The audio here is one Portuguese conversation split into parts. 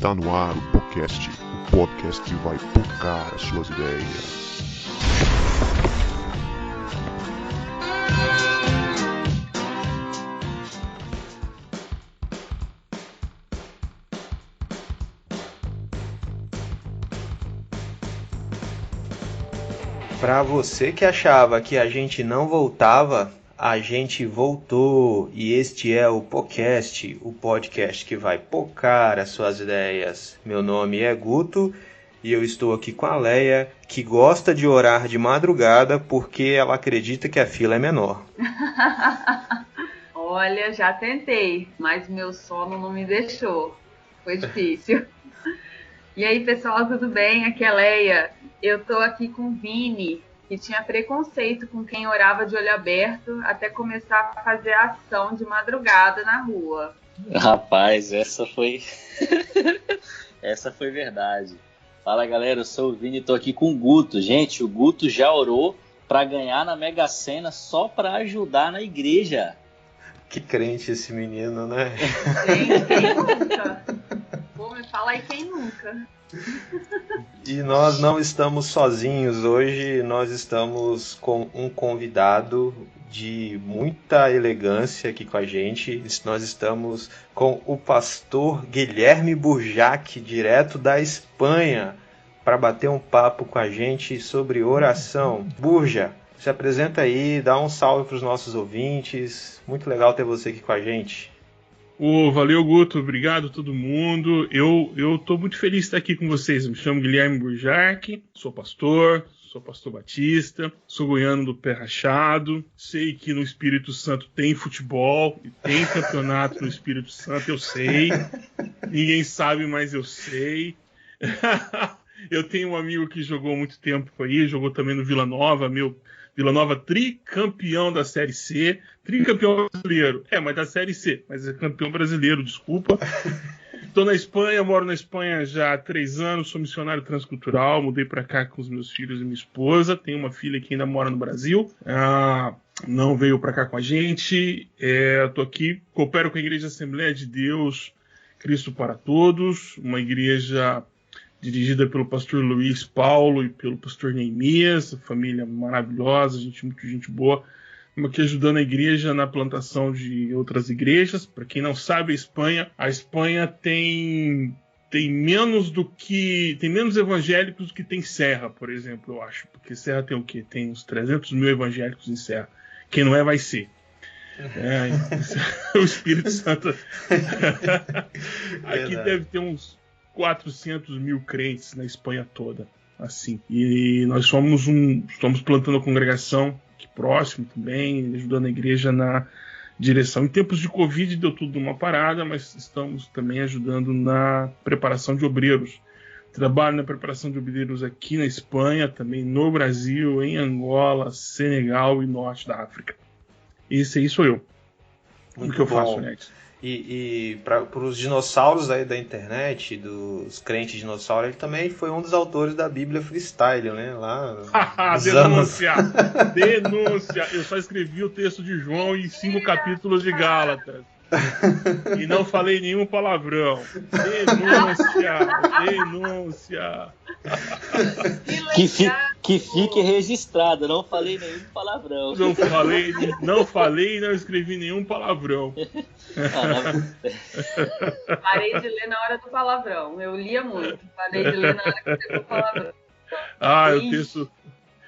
Está no ar o podcast que vai tocar as suas ideias. Para você que achava que a gente não voltava, a gente voltou e este é o podcast que vai pocar as suas ideias. Meu nome é Guto e eu estou aqui com a Leia, que gosta de orar de madrugada porque ela acredita que a fila é menor. Olha, já tentei, mas meu sono não me deixou. Foi difícil. E aí, pessoal, tudo bem? Aqui é a Leia. Eu tô aqui com o Vini, que tinha preconceito com quem orava de olho aberto até começar a fazer ação de madrugada na rua. Rapaz, essa foi verdade. Fala, galera, eu sou o Vini e tô aqui com o Guto. Gente, o Guto já orou pra ganhar na Mega Sena só pra ajudar na igreja. Que crente esse menino, né? Gente, quem nunca? Pô, me fala aí quem nunca. E nós não estamos sozinhos hoje, nós estamos com um convidado de muita elegância aqui com a gente. Nós estamos com o pastor Guilherme Burjac, direto da Espanha, para bater um papo com a gente sobre oração. Burja, se apresenta aí, dá um salve para os nossos ouvintes. Muito legal ter você aqui com a gente. Valeu, Guto, obrigado a todo mundo. Eu tô muito feliz de estar aqui com vocês. Me chamo Guilherme Burjac, sou pastor batista, sou goiano do pé rachado. Sei que no Espírito Santo tem futebol e tem campeonato no Espírito Santo, eu sei. Ninguém sabe, mas eu sei. Eu tenho um amigo que jogou há muito tempo aí, jogou também no Vila Nova, Vila Nova tricampeão da Série C, tricampeão brasileiro. Mas da Série C, mas é campeão brasileiro, desculpa. Estou na Espanha, moro na Espanha já há 3 anos, sou missionário transcultural, mudei para cá com os meus filhos e minha esposa, tenho uma filha que ainda mora no Brasil, não veio para cá com a gente. Estou aqui, coopero com a Igreja Assembleia de Deus, Cristo para Todos, uma igreja dirigida pelo pastor Luiz Paulo e pelo pastor Neemias, família maravilhosa, muita gente boa. Estamos aqui ajudando a igreja na plantação de outras igrejas. Para quem não sabe, a Espanha tem menos evangélicos do que tem Serra, por exemplo, eu acho. Porque Serra tem o quê? Tem uns 300 mil evangélicos em Serra. Quem não é, vai ser. O Espírito Santo. Aqui deve ter uns 400 mil crentes na Espanha toda, assim. E nós estamos plantando a congregação aqui próximo também, ajudando a igreja na direção. Em tempos de Covid deu tudo uma parada, mas estamos também ajudando na preparação de obreiros. Trabalho na preparação de obreiros aqui na Espanha, também no Brasil, em Angola, Senegal e Norte da África. Esse aí sou eu. O que eu faço, Nex? E para os dinossauros aí da internet, dos crentes dinossauros, ele também foi um dos autores da Bíblia Freestyle, né? Lá Denúncia! Denúncia! Eu só escrevi o texto de João e 5 capítulos de Gálatas. E não falei nenhum palavrão. Denúncia! Que fique registrado, não falei nenhum palavrão. Não falei e não escrevi nenhum palavrão. Parei de ler na hora do palavrão. Eu lia muito. Parei de ler na hora que pegou o palavrão.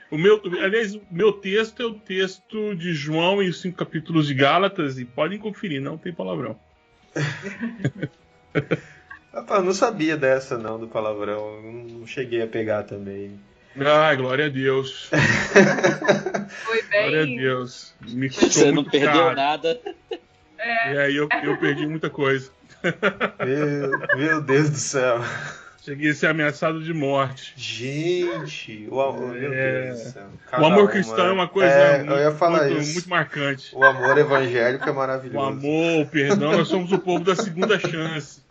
O meu texto é o texto de João e os 5 capítulos de Gálatas, e podem conferir, não tem palavrão. Rapaz, eu não sabia dessa não, do palavrão. Não cheguei a pegar também. Glória a Deus. Foi bem. Glória a Deus. Você não perdeu nada. E aí eu perdi muita coisa. Meu Deus do céu. Cheguei a ser ameaçado de morte. Gente, meu Deus do céu. O amor cristão é uma coisa muito marcante. O amor evangélico é maravilhoso. O amor, o perdão, nós somos o povo da segunda chance.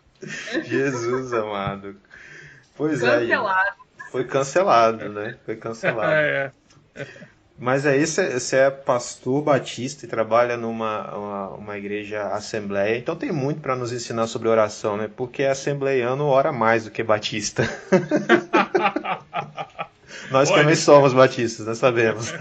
Jesus amado. Pois cancelado. Foi cancelado, né? Foi cancelado. Mas aí você é pastor batista e trabalha numa uma igreja assembleia, então tem muito para nos ensinar sobre oração, né? Porque assembleiano ora mais do que batista. Nós também somos batistas, nós sabemos.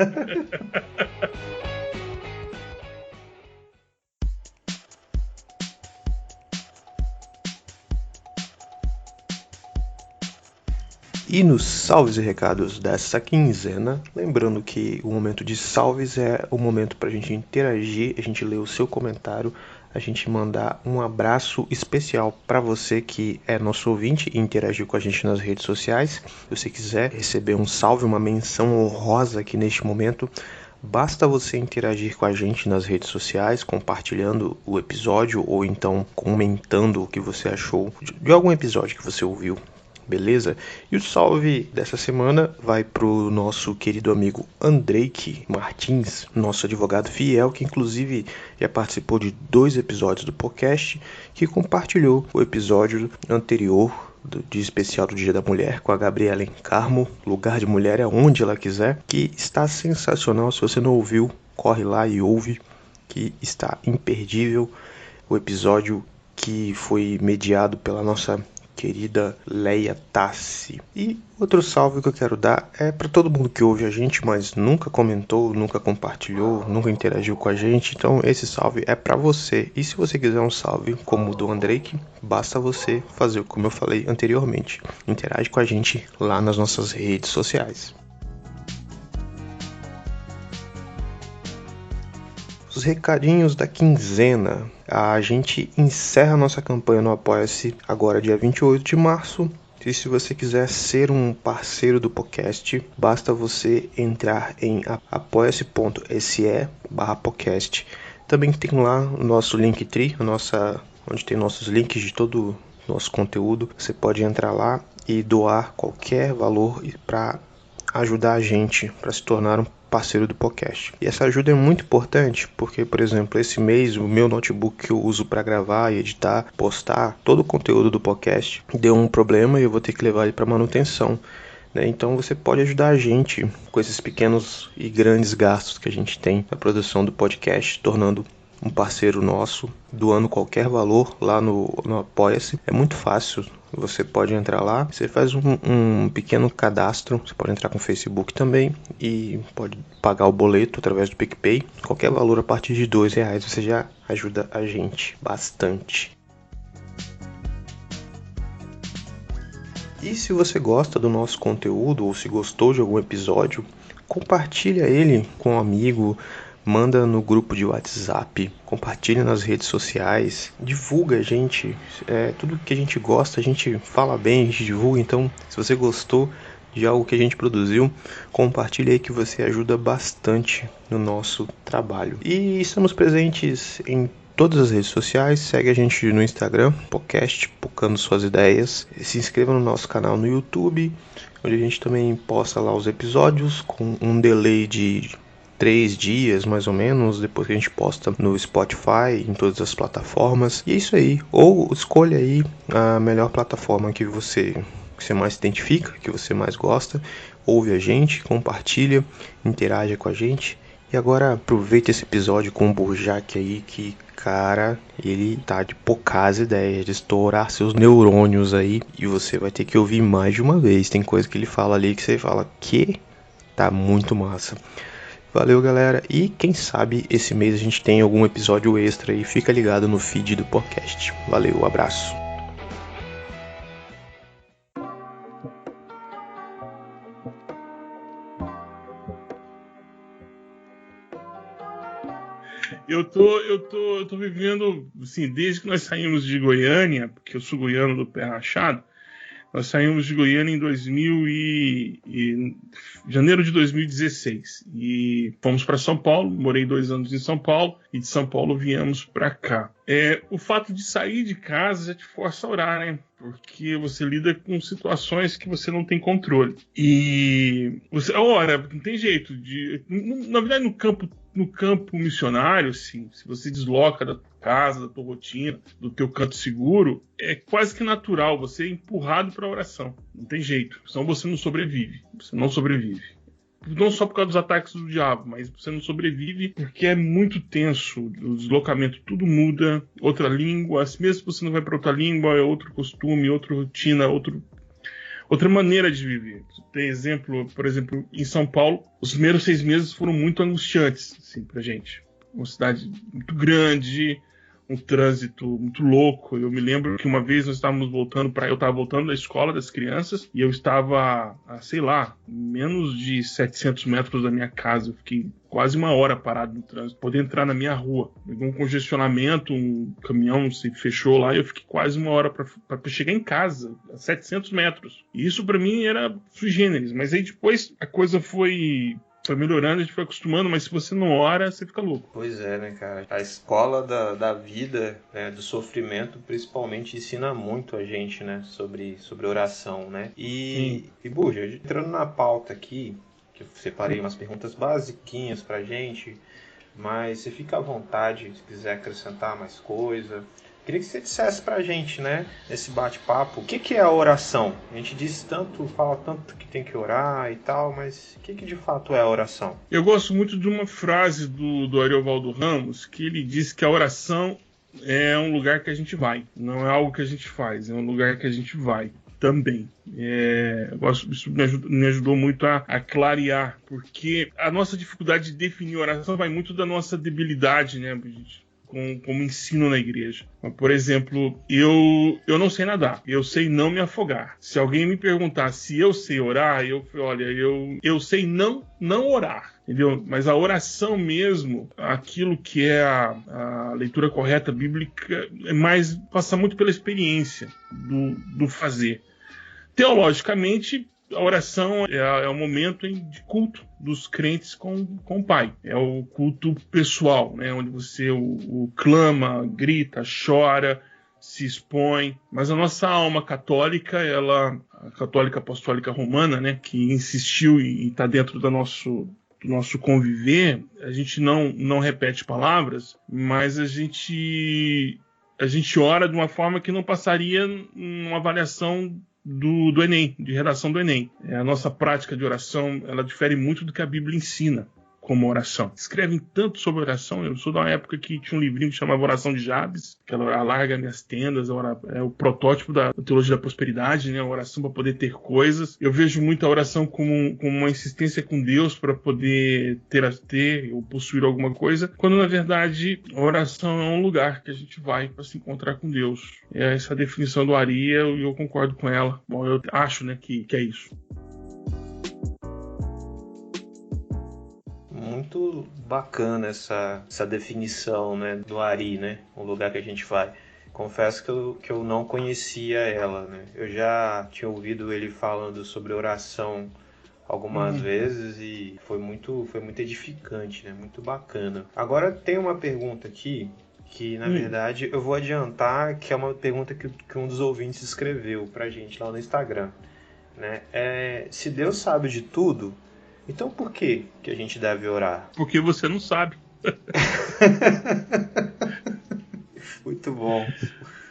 E nos salves e recados dessa quinzena, lembrando que o momento de salves é o momento para a gente interagir, a gente ler o seu comentário, a gente mandar um abraço especial para você que é nosso ouvinte e interagiu com a gente nas redes sociais. Se você quiser receber um salve, uma menção honrosa aqui neste momento, basta você interagir com a gente nas redes sociais, compartilhando o episódio ou então comentando o que você achou de algum episódio que você ouviu. Beleza? E o salve dessa semana vai pro nosso querido amigo Andreike Martins, nosso advogado fiel, que inclusive já participou de 2 episódios do podcast, que compartilhou o episódio anterior de especial do Dia da Mulher com a Gabriela Encarmo, Lugar de Mulher é onde ela quiser, que está sensacional. Se você não ouviu, corre lá e ouve, que está imperdível. O episódio que foi mediado pela nossa querida Leia Tassi. E outro salve que eu quero dar é para todo mundo que ouve a gente, mas nunca comentou, nunca compartilhou, nunca interagiu com a gente. Então esse salve é para você. E se você quiser um salve como o do Andreike, basta você fazer como eu falei anteriormente. Interage com a gente lá nas nossas redes sociais. Os recadinhos da quinzena. A gente encerra nossa campanha no Apoia-se agora dia 28 de março. E se você quiser ser um parceiro do podcast, basta você entrar em apoia-se.se/podcast. Também tem lá o nosso Linktree, onde tem nossos links de todo o nosso conteúdo. Você pode entrar lá e doar qualquer valor para ajudar a gente, para se tornar um parceiro do podcast. E essa ajuda é muito importante porque, por exemplo, esse mês o meu notebook que eu uso para gravar e editar, postar todo o conteúdo do podcast deu um problema e eu vou ter que levar ele para manutenção, né? Então você pode ajudar a gente com esses pequenos e grandes gastos que a gente tem na produção do podcast, tornando um parceiro nosso, doando qualquer valor lá no Apoia-se. É muito fácil, você pode entrar lá, você faz um pequeno cadastro, você pode entrar com o Facebook também e pode pagar o boleto através do PicPay. Qualquer valor a partir de R$2 você já ajuda a gente bastante. E se você gosta do nosso conteúdo ou se gostou de algum episódio, compartilha ele com um amigo, manda no grupo de WhatsApp, compartilha nas redes sociais, divulga a gente, tudo que a gente gosta, a gente fala bem, a gente divulga. Então, se você gostou de algo que a gente produziu, compartilha aí que você ajuda bastante no nosso trabalho. E estamos presentes em todas as redes sociais, segue a gente no Instagram, podcast, Pocando Suas Ideias, se inscreva no nosso canal no YouTube, onde a gente também posta lá os episódios com um delay de 3 dias mais ou menos, depois que a gente posta no Spotify, em todas as plataformas. E é isso aí, ou escolha aí a melhor plataforma que você mais se identifica, que você mais gosta, ouve a gente, compartilha, interaja com a gente. E agora aproveita esse episódio com o Burjac aí, que cara, ele tá de poucas ideias, de estourar seus neurônios aí, e você vai ter que ouvir mais de uma vez. Tem coisa que ele fala ali que você fala que tá muito massa. Valeu, galera, e quem sabe esse mês a gente tem algum episódio extra aí, fica ligado no feed do podcast. Valeu, abraço. Eu tô vivendo, assim, desde que nós saímos de Goiânia, porque eu sou goiano do pé rachado. Nós saímos de Goiânia em janeiro de 2016 e fomos para São Paulo. Morei 2 anos em São Paulo e de São Paulo viemos para cá. O fato de sair de casa já te força a orar, né? Porque você lida com situações que você não tem controle. E você ora, não tem jeito. Na verdade, no campo missionário, assim, se você desloca da tua casa, da tua rotina, do teu canto seguro, é quase que natural você é empurrado para a oração. Não tem jeito. Senão você não sobrevive. Você não sobrevive. não só por causa dos ataques do diabo, mas você não sobrevive porque é muito tenso, o deslocamento, tudo muda, outra língua, mesmo se você não vai para outra língua, é outro costume, outra rotina, outra maneira de viver. Tem exemplo, por exemplo, em São Paulo, os primeiros 6 meses foram muito angustiantes, assim, pra gente. Uma cidade muito grande, um trânsito muito louco. Eu me lembro que uma vez nós estávamos eu estava voltando da escola das crianças e eu estava menos de 700 metros da minha casa. Eu fiquei quase 1 hora parado no trânsito, poder entrar na minha rua. Pegou um congestionamento, um caminhão se fechou lá e eu fiquei quase 1 hora para chegar em casa, a 700 metros. E isso para mim era sui generis, mas aí depois a coisa foi melhorando, a gente foi acostumando, mas se você não ora, você fica louco. Pois é, né, cara? A escola da vida, né, do sofrimento, principalmente, ensina muito a gente, né, sobre oração, né? E Buja, entrando na pauta aqui, que eu separei umas perguntas basiquinhas pra gente, mas você fica à vontade se quiser acrescentar mais coisa. Queria que você dissesse pra gente, né, nesse bate-papo, o que é a oração? A gente fala tanto que tem que orar e tal, mas o que de fato é a oração? Eu gosto muito de uma frase do Ariovaldo Ramos, que ele diz que a oração é um lugar que a gente vai, não é algo que a gente faz, é um lugar que a gente vai também. Isso me ajudou muito a clarear, porque a nossa dificuldade de definir oração vai muito da nossa debilidade, né, gente? Como ensino na igreja. Por exemplo, eu não sei nadar, eu sei não me afogar. Se alguém me perguntar se eu sei orar, eu sei não orar, entendeu? Mas a oração mesmo, aquilo que é a leitura correta bíblica, passa muito pela experiência do fazer. Teologicamente, a oração é o momento de culto dos crentes com o Pai. É o culto pessoal, né? Onde você clama, grita, chora, se expõe. Mas a nossa alma católica, a católica apostólica romana, né? Que insistiu e está dentro do nosso conviver, a gente não repete palavras, mas a gente ora de uma forma que não passaria numa avaliação do Enem, de redação do Enem. A nossa prática de oração, ela difere muito do que a Bíblia ensina como oração. Escrevem tanto sobre oração. Eu sou da uma época que tinha um livrinho que chamava Oração de Jabes, que ela alarga minhas tendas, é o protótipo da teologia da prosperidade, né? A oração para poder ter coisas. Eu vejo muito a oração como uma insistência com Deus para poder ter ou possuir alguma coisa, quando na verdade a oração é um lugar que a gente vai para se encontrar com Deus. É essa definição do Ari, e eu concordo com ela. Bom, eu acho, né, que é isso. Muito bacana essa definição, né, do Ari, né, um lugar que a gente vai. Confesso que eu não conhecia ela, né? Eu já tinha ouvido ele falando sobre oração algumas vezes e foi muito edificante, né, muito bacana. Agora tem uma pergunta aqui que, na verdade, eu vou adiantar que é uma pergunta que um dos ouvintes escreveu pra gente lá no Instagram, né? Se Deus sabe de tudo, então por que a gente deve orar? Porque você não sabe. Muito bom.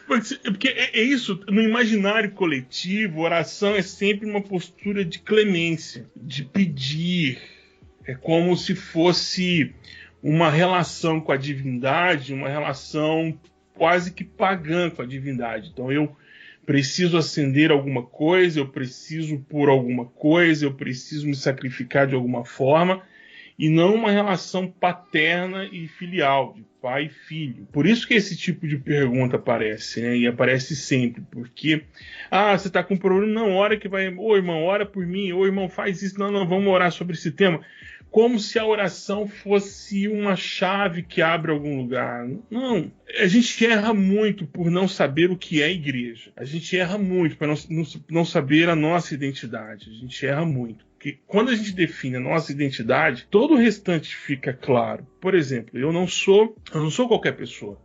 Porque é isso, no imaginário coletivo, oração é sempre uma postura de clemência, de pedir. É como se fosse uma relação com a divindade, uma relação quase que pagã com a divindade. Então eu preciso acender alguma coisa, eu preciso pôr alguma coisa, eu preciso me sacrificar de alguma forma, e não uma relação paterna e filial, de pai e filho. Por isso que esse tipo de pergunta aparece, né? E aparece sempre, porque você está com um problema, não, ora que vai, ô irmão, ora por mim, ô irmão, faz isso, não, vamos orar sobre esse tema. Como se a oração fosse uma chave que abre algum lugar. Não. A gente erra muito por não saber o que é igreja. A gente erra muito por não saber a nossa identidade. A gente erra muito. Porque quando a gente define a nossa identidade, todo o restante fica claro. Por exemplo, eu não sou qualquer pessoa.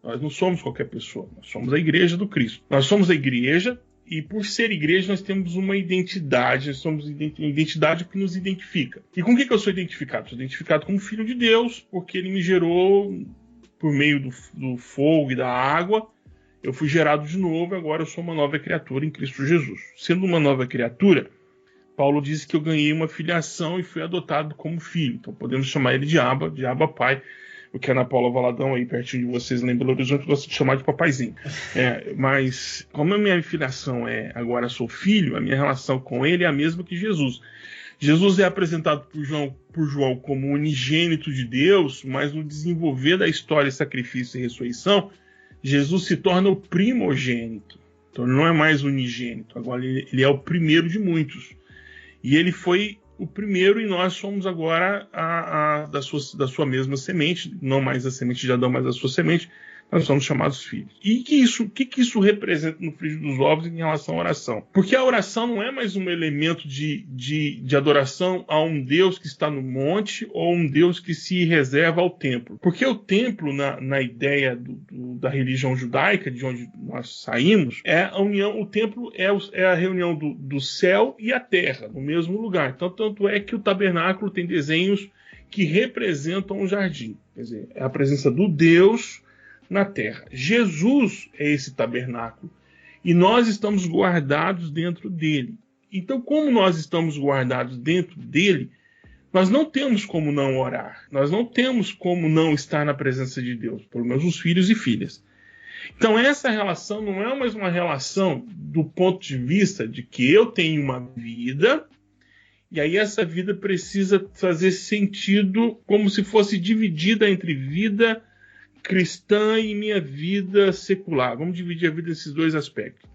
Nós não somos qualquer pessoa. Nós somos a igreja do Cristo. Nós somos a igreja. E por ser igreja, nós temos uma identidade, nós somos uma identidade que nos identifica. E com o que eu sou identificado? Sou identificado como filho de Deus, porque ele me gerou por meio do fogo e da água. Eu fui gerado de novo, agora eu sou uma nova criatura em Cristo Jesus. Sendo uma nova criatura, Paulo diz que eu ganhei uma filiação e fui adotado como filho. Então podemos chamar ele de Abba pai. O que a Ana Paula Valadão, aí pertinho de vocês, lá em Belo Horizonte, gosta de chamar de papaizinho. Mas como a minha filiação agora sou filho, a minha relação com ele é a mesma que Jesus. Jesus é apresentado por João como unigênito de Deus, mas no desenvolver da história, sacrifício e ressurreição, Jesus se torna o primogênito. Então ele não é mais unigênito, agora ele é o primeiro de muitos. E ele foi o primeiro e nós somos agora da sua mesma semente, não mais a semente de Adão, mas a sua semente, nós somos chamados filhos. E o que isso representa no frigir dos ovos em relação à oração? Porque a oração não é mais um elemento de adoração a um Deus que está no monte ou um Deus que se reserva ao templo. Porque o templo, na ideia da religião judaica, de onde nós saímos, o templo é a reunião do céu e a terra, no mesmo lugar. Então, tanto é que o tabernáculo tem desenhos que representam o jardim. Quer dizer, é a presença do Deus na terra. Jesus é esse tabernáculo e nós estamos guardados dentro dele. Então, como nós estamos guardados dentro dele, nós não temos como não orar, nós não temos como não estar na presença de Deus, pelo menos os filhos e filhas. Então essa relação não é mais uma relação do ponto de vista de que eu tenho uma vida e aí essa vida precisa fazer sentido como se fosse dividida entre vida cristã e minha vida secular. Vamos dividir a vida nesses dois aspectos.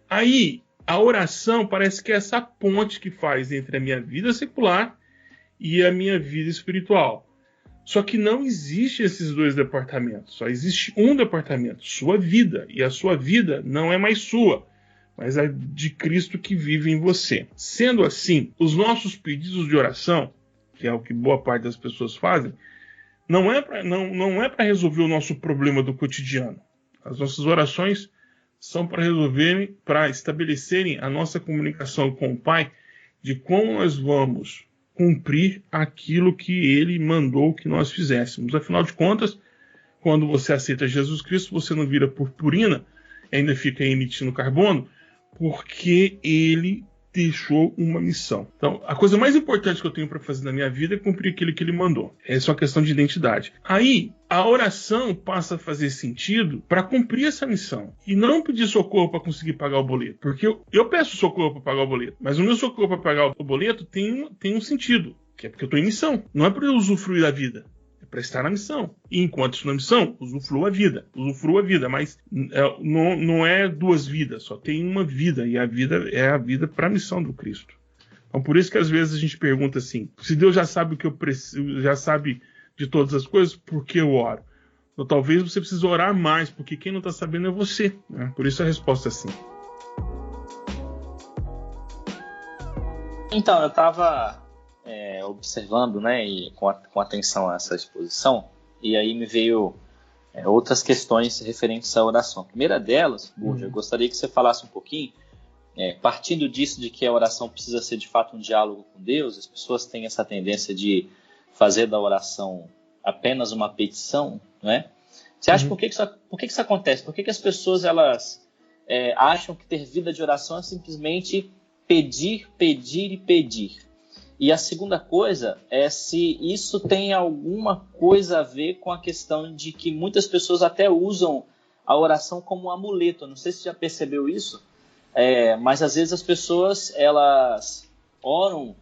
Aí, a oração parece que é essa ponte que faz entre a minha vida secular e a minha vida espiritual. Só que não existe esses dois departamentos. Só existe um departamento, sua vida. E a sua vida não é mais sua, mas a de Cristo que vive em você. Sendo assim, os nossos pedidos de oração, que é o que boa parte das pessoas fazem, não é para resolver o nosso problema do cotidiano. As nossas orações são para estabelecerem a nossa comunicação com o Pai de como nós vamos cumprir aquilo que Ele mandou que nós fizéssemos. Afinal de contas, quando você aceita Jesus Cristo, você não vira purpurina, ainda fica emitindo carbono, porque Ele deixou uma missão. Então, a coisa mais importante que eu tenho para fazer na minha vida é cumprir aquilo que ele mandou. Essa é uma questão de identidade. Aí, a oração passa a fazer sentido para cumprir essa missão. E não pedir socorro para conseguir pagar o boleto. Porque eu peço socorro para pagar o boleto. Mas o meu socorro para pagar o boleto tem um sentido. Que é porque eu estou em missão. Não é para eu usufruir da vida. Para estar na missão. E enquanto estou na missão, usufrua a vida, mas não é duas vidas, só tem uma vida, e a vida é a vida para a missão do Cristo. Então por isso que às vezes a gente pergunta assim, se Deus já sabe o que eu preciso, já sabe de todas as coisas, por que eu oro? Então talvez você precise orar mais, porque quem não está sabendo é você, né? Por isso a resposta é sim. Então, eu estava observando, né, e com atenção a essa exposição, e aí me veio outras questões referentes à oração. A primeira delas, Burja, eu gostaria que você falasse um pouquinho, partindo disso de que a oração precisa ser de fato um diálogo com Deus, as pessoas têm essa tendência de fazer da oração apenas uma petição, né? Você acha por que isso acontece? Por que as pessoas elas acham que ter vida de oração é simplesmente pedir, pedir e pedir? E a segunda coisa é se isso tem alguma coisa a ver com a questão de que muitas pessoas até usam a oração como um amuleto. Eu não sei se você já percebeu isso, mas às vezes as pessoas elas oram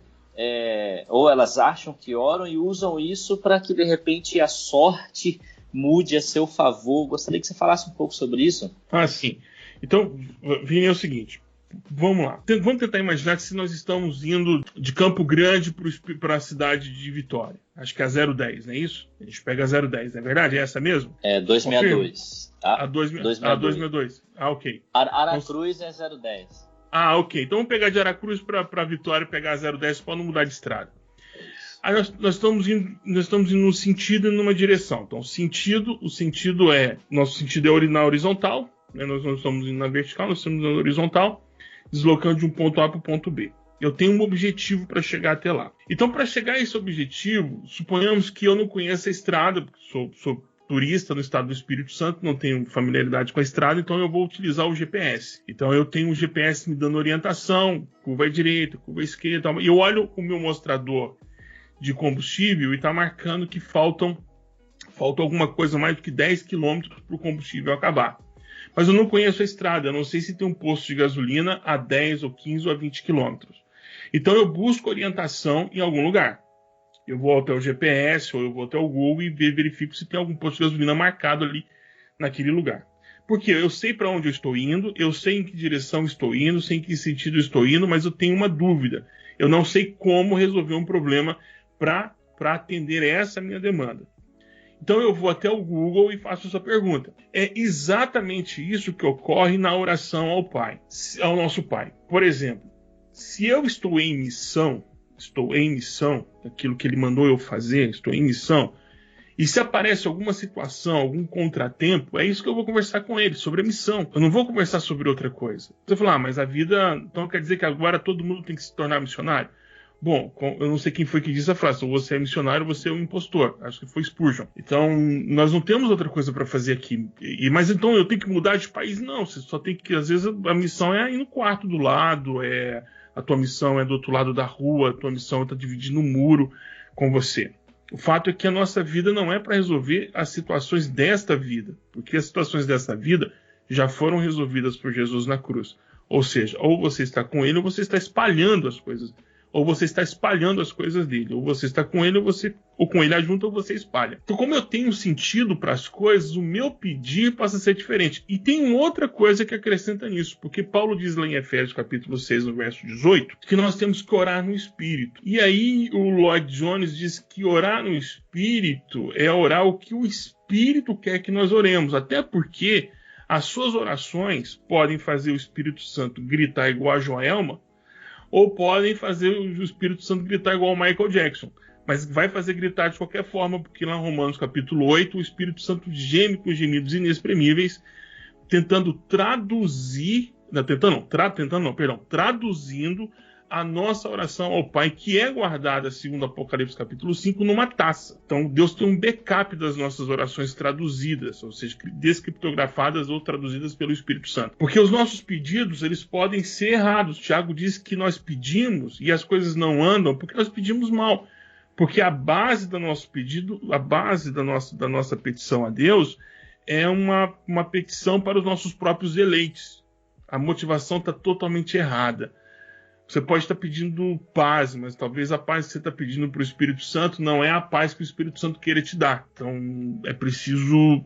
ou elas acham que oram e usam isso para que de repente a sorte mude a seu favor. Gostaria que você falasse um pouco sobre isso. Ah, sim. Então, Vini, é o seguinte. Vamos lá. Vamos tentar imaginar se nós estamos indo de Campo Grande para a cidade de Vitória. Acho que é a 010, não é isso? A gente pega a 010, não é verdade? É essa mesmo? É 262. A 262. Ah, ok. Aracruz é 010. Ah, ok. Então vamos pegar de Aracruz para Vitória e pegar a 010 para não mudar de estrada. Aí nós estamos indo num sentido e numa direção. Então o sentido nosso sentido é na horizontal, né? Nós não estamos indo na vertical, nós estamos na horizontal, deslocando de um ponto A para o ponto B. Eu tenho um objetivo para chegar até lá. Então, para chegar a esse objetivo, suponhamos que eu não conheça a estrada, porque sou turista no estado do Espírito Santo, não tenho familiaridade com a estrada, então eu vou utilizar o GPS. Então eu tenho o GPS me dando orientação, curva à direita, curva à esquerda, e eu olho o meu mostrador de combustível e está marcando que falta alguma coisa mais do que 10 quilômetros para o combustível acabar. Mas eu não conheço a estrada, eu não sei se tem um posto de gasolina a 10 ou 15 ou a 20 quilômetros. Então eu busco orientação em algum lugar. Eu vou até o GPS ou eu vou até o Google e verifico se tem algum posto de gasolina marcado ali naquele lugar. Porque eu sei para onde eu estou indo, eu sei em que direção estou indo, sei em que sentido estou indo, mas eu tenho uma dúvida. Eu não sei como resolver um problema para atender essa minha demanda. Então eu vou até o Google e faço essa pergunta. É exatamente isso que ocorre na oração ao Pai, ao nosso Pai. Por exemplo, se eu estou em missão, aquilo que ele mandou eu fazer, estou em missão, e se aparece alguma situação, algum contratempo, é isso que eu vou conversar com ele, sobre a missão. Eu não vou conversar sobre outra coisa. Você fala, mas a vida, então quer dizer que agora todo mundo tem que se tornar missionário? Bom, eu não sei quem foi que disse a frase, ou você é missionário ou você é um impostor. Acho que foi Spurgeon. Então, nós não temos outra coisa para fazer aqui. Mas então eu tenho que mudar de país? Não, você só tem que, às vezes, a missão é ir no quarto do lado, a tua missão é do outro lado da rua, a tua missão está dividindo um muro com você. O fato é que a nossa vida não é para resolver as situações desta vida, porque as situações desta vida já foram resolvidas por Jesus na cruz. Ou seja, ou você está com ele ou você está espalhando as coisas. Ou você está espalhando as coisas dele. Ou você está com ele, ou com ele junto, ou você espalha. Então, como eu tenho sentido para as coisas, o meu pedir passa a ser diferente. E tem outra coisa que acrescenta nisso. Porque Paulo diz lá em Efésios capítulo 6, no verso 18, que nós temos que orar no Espírito. E aí o Lloyd Jones diz que orar no Espírito é orar o que o Espírito quer que nós oremos. Até porque as suas orações podem fazer o Espírito Santo gritar igual a Joelma, ou podem fazer o Espírito Santo gritar igual o Michael Jackson. Mas vai fazer gritar de qualquer forma, porque lá em Romanos capítulo 8, o Espírito Santo geme com gemidos inexprimíveis, traduzindo a nossa oração ao Pai, que é guardada, segundo Apocalipse capítulo 5, numa taça. Então Deus tem um backup das nossas orações traduzidas, ou seja, descriptografadas ou traduzidas pelo Espírito Santo. Porque os nossos pedidos, eles podem ser errados. Tiago diz que nós pedimos e as coisas não andam porque nós pedimos mal. Porque a base do nosso pedido, a base da nossa petição a Deus é uma petição para os nossos próprios deleites. A motivação está totalmente errada. Você pode estar pedindo paz, mas talvez a paz que você está pedindo para o Espírito Santo não é a paz que o Espírito Santo queira te dar. Então é preciso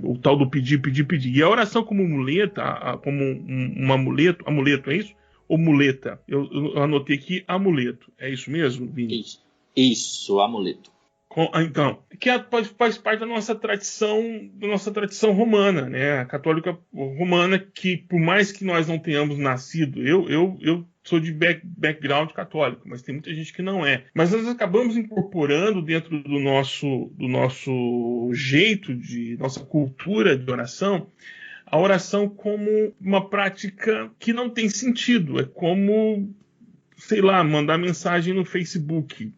o tal do pedir. E a oração como muleta, como um amuleto, é isso? Ou muleta? Eu anotei aqui amuleto. É isso mesmo, Vini? Isso, amuleto. Então, que faz parte da nossa tradição romana, né? A católica romana, que por mais que nós não tenhamos nascido, eu sou de background católico, mas tem muita gente que não é. Mas nós acabamos incorporando dentro do nosso jeito, nossa cultura de oração, a oração como uma prática que não tem sentido. É como, sei lá, mandar mensagem no Facebook.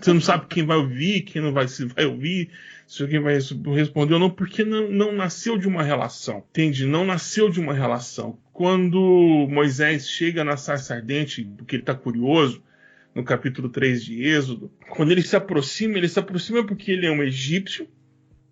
Você não sabe quem vai ouvir, quem não vai, se vai ouvir, se alguém vai responder ou não, porque não nasceu de uma relação, entende? Não nasceu de uma relação. Quando Moisés chega na sarça ardente, porque ele está curioso, no capítulo 3 de Êxodo, quando ele se aproxima porque ele é um egípcio,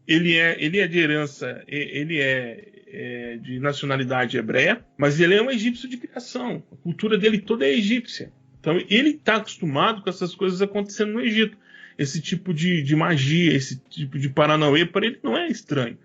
ele é de herança, ele é de nacionalidade hebreia, mas ele é um egípcio de criação. A cultura dele toda é egípcia. Então, ele está acostumado com essas coisas acontecendo no Egito. Esse tipo de magia, esse tipo de paranauê, para ele não é estranho.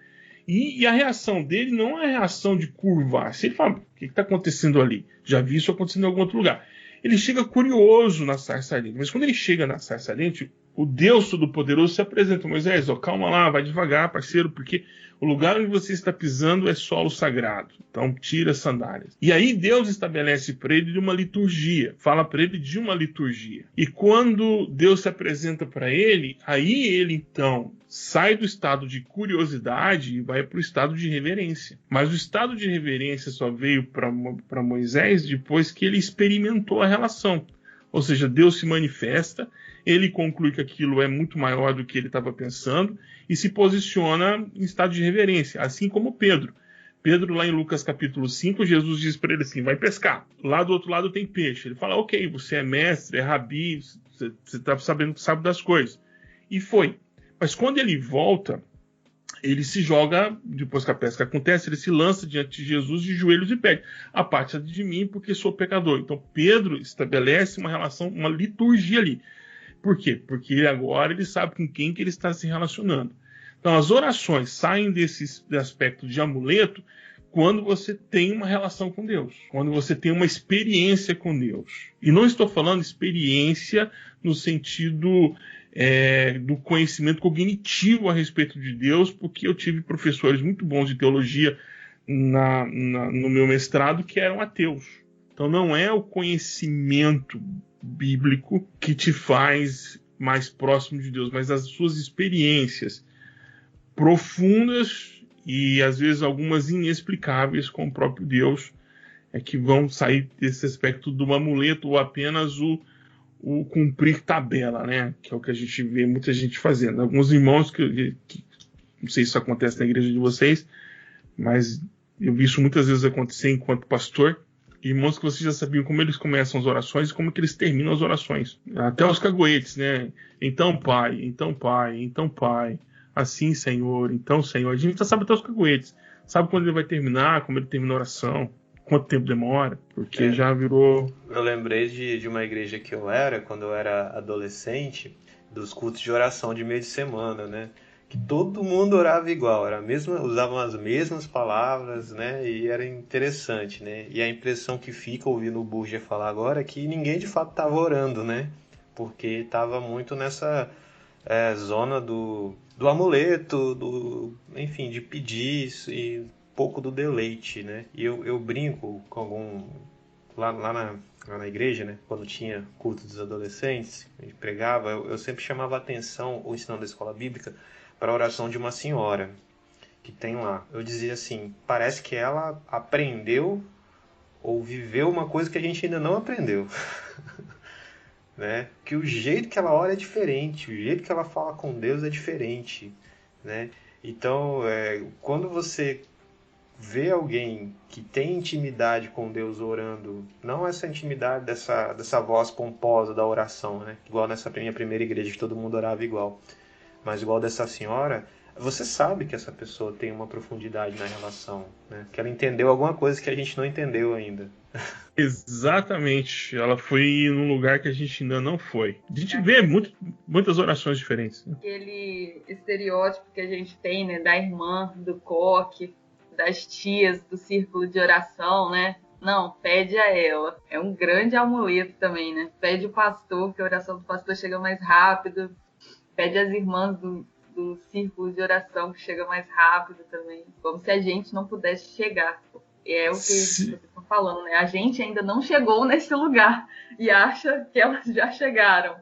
E a reação dele não é a reação de curvar-se. Ele fala, o que está acontecendo ali? Já vi isso acontecendo em algum outro lugar. Ele chega curioso na sarça ardente. Mas quando ele chega na sarça ardente, o Deus Todo-Poderoso se apresenta. Moisés, calma lá, vai devagar, parceiro, porque o lugar onde você está pisando é solo sagrado. Então tira as sandálias. E aí Deus estabelece para ele uma liturgia. Fala para ele de uma liturgia. E quando Deus se apresenta para ele, aí ele então sai do estado de curiosidade e vai para o estado de reverência. Mas o estado de reverência só veio para Moisés depois que ele experimentou a relação. Ou seja, Deus se manifesta, ele conclui que aquilo é muito maior do que ele estava pensando, e se posiciona em estado de reverência, assim como Pedro. Pedro, lá em Lucas capítulo 5, Jesus diz para ele assim, vai pescar. Lá do outro lado tem peixe. Ele fala, ok, você é mestre, é rabi, você está sabendo que sabe das coisas. E foi. Mas quando ele volta, ele se joga, depois que a pesca acontece, ele se lança diante de Jesus de joelhos e pede, aparta de mim porque sou pecador. Então Pedro estabelece uma relação, uma liturgia ali. Por quê? Porque agora ele sabe com quem que ele está se relacionando. Então as orações saem desse aspecto de amuleto quando você tem uma relação com Deus, quando você tem uma experiência com Deus. E não estou falando experiência no sentido do conhecimento cognitivo a respeito de Deus, porque eu tive professores muito bons de teologia no meu mestrado que eram ateus. Então não é o conhecimento bíblico que te faz mais próximo de Deus, mas as suas experiências profundas e às vezes algumas inexplicáveis com o próprio Deus é que vão sair desse aspecto do amuleto ou apenas o cumprir tabela, né? Que é o que a gente vê muita gente fazendo. Alguns irmãos que não sei se isso acontece na igreja de vocês, mas eu vi isso muitas vezes acontecer enquanto pastor. Irmãos que vocês já sabiam como eles começam as orações e como que eles terminam as orações. Até os caguetes, né? Então, Pai, então, Pai, então, Pai. Assim, Senhor, então, Senhor. A gente já sabe até os caguetes. Sabe quando ele vai terminar, como ele termina a oração, quanto tempo demora, porque já virou... Eu lembrei de uma igreja que eu era, quando eu era adolescente, dos cultos de oração de meio de semana, né? Que todo mundo orava igual, usavam as mesmas palavras, né? E era interessante, né? E a impressão que fica ouvindo o Burja falar agora é que ninguém de fato estava orando, né? Porque estava muito nessa zona do amuleto, enfim, de pedir e pouco do deleite, né? E eu brinco com algum... Lá na igreja, né? Quando tinha culto dos adolescentes, a gente pregava, eu sempre chamava a atenção, o ensinando da escola bíblica, para a oração de uma senhora que tem lá. Eu dizia assim, parece que ela aprendeu ou viveu uma coisa que a gente ainda não aprendeu. Né? Que o jeito que ela ora é diferente, o jeito que ela fala com Deus é diferente, né? Então, quando você vê alguém que tem intimidade com Deus orando, não essa intimidade dessa voz pomposa da oração, né? Igual nessa minha primeira igreja que todo mundo orava igual, mas igual dessa senhora, você sabe que essa pessoa tem uma profundidade na relação, né? Que ela entendeu alguma coisa que a gente não entendeu ainda. Exatamente, ela foi num lugar que a gente ainda não foi. A gente vê muitas orações diferentes, né? Aquele estereótipo que a gente tem, né, da irmã, do coque, das tias do círculo de oração, né? Não, pede a ela. É um grande amuleto também, né? Pede o pastor, que a oração do pastor chega mais rápido. Pede as irmãs do círculo de oração, que chega mais rápido também. Como se a gente não pudesse chegar. É o que vocês estão falando, né? A gente ainda não chegou nesse lugar e acha que elas já chegaram.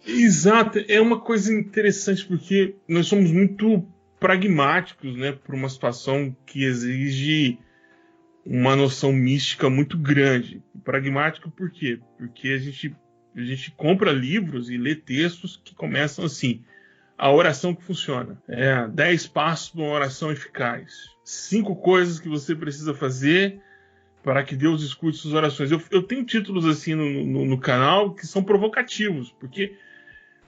Exato, é uma coisa interessante porque nós somos muito pragmáticos, né, por uma situação que exige uma noção mística muito grande. Pragmático por quê? Porque a gente compra livros e lê textos que começam assim, a oração que funciona. 10 passos para uma oração eficaz. 5 coisas que você precisa fazer para que Deus escute suas orações. Eu tenho títulos assim no canal que são provocativos, porque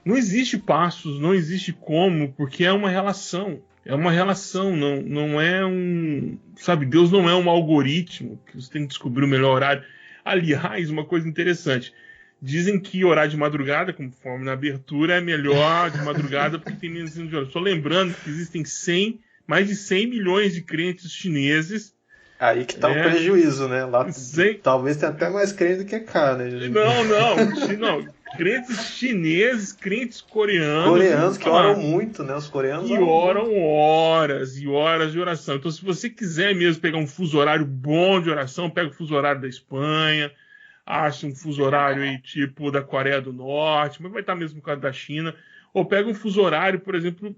não existe passos, não existe como, porque é uma relação. É uma relação, não é um... Sabe, Deus não é um algoritmo que você tem que descobrir o melhor horário. Aliás, uma coisa interessante. Dizem que orar de madrugada, conforme na abertura, é melhor de madrugada porque tem menos de horas. Só lembrando que existem mais de 100 milhões de crentes chineses. Aí que tá o prejuízo, né? Lá talvez tenha até mais crente do que cá, né? Não. Crentes chineses, crentes coreanos. Coreanos que oram muito, né? Os coreanos oram horas e horas de oração. Então, se você quiser mesmo pegar um fuso horário bom de oração, pega o fuso horário da Espanha, acha um fuso horário aí, tipo da Coreia do Norte, mas vai estar mesmo por causa da China. Ou pega um fuso horário, por exemplo,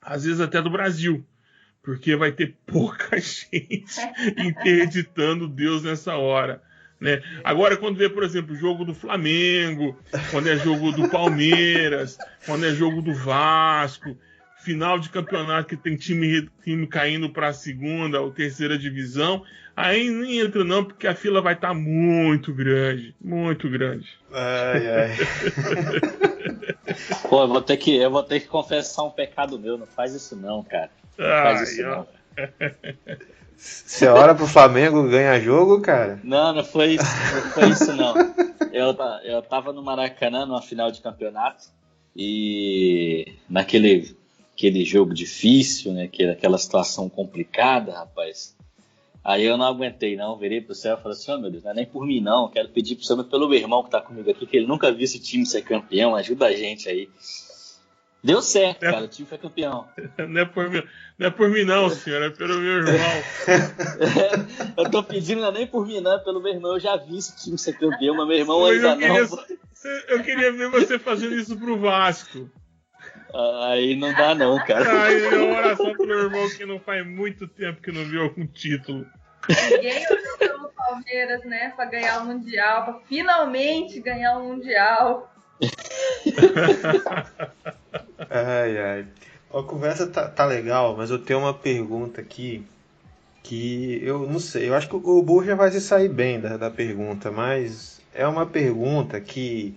às vezes até do Brasil, porque vai ter pouca gente interditando Deus nessa hora. Né? Agora, quando vê, por exemplo, o jogo do Flamengo, quando é jogo do Palmeiras, quando é jogo do Vasco, final de campeonato que tem time caindo para a segunda ou terceira divisão, aí nem entra não, porque a fila vai estar muito grande, muito grande. Ai. Pô, eu vou ter que confessar um pecado meu, não faz isso não, cara. Não faz isso não. Você ora pro Flamengo ganhar jogo, cara? Não foi isso não. Eu tava no Maracanã numa final de campeonato e naquele jogo difícil, né? Aquela situação complicada, rapaz. Aí eu não aguentei não, virei pro céu e falei assim, meu Deus, não é nem por mim não, quero pedir pro Senhor pelo meu irmão que tá comigo aqui, que ele nunca viu esse time ser campeão, ajuda a gente aí. Deu certo, cara, o time foi campeão. Não é por mim não, senhor, é pelo meu irmão. Eu tô pedindo, não é nem por mim não, é pelo meu irmão, eu já vi esse time ser campeão, mas meu irmão ainda não. Eu queria ver você fazendo isso pro Vasco. Aí não dá não, cara. Aí uma oração pro meu irmão que não faz muito tempo que não viu algum título. Ninguém orou pelo Palmeiras, né? Pra ganhar o Mundial, pra finalmente ganhar o Mundial. Ai. A conversa tá legal, mas eu tenho uma pergunta aqui que eu não sei. Eu acho que o Borja vai se sair bem da pergunta, mas é uma pergunta que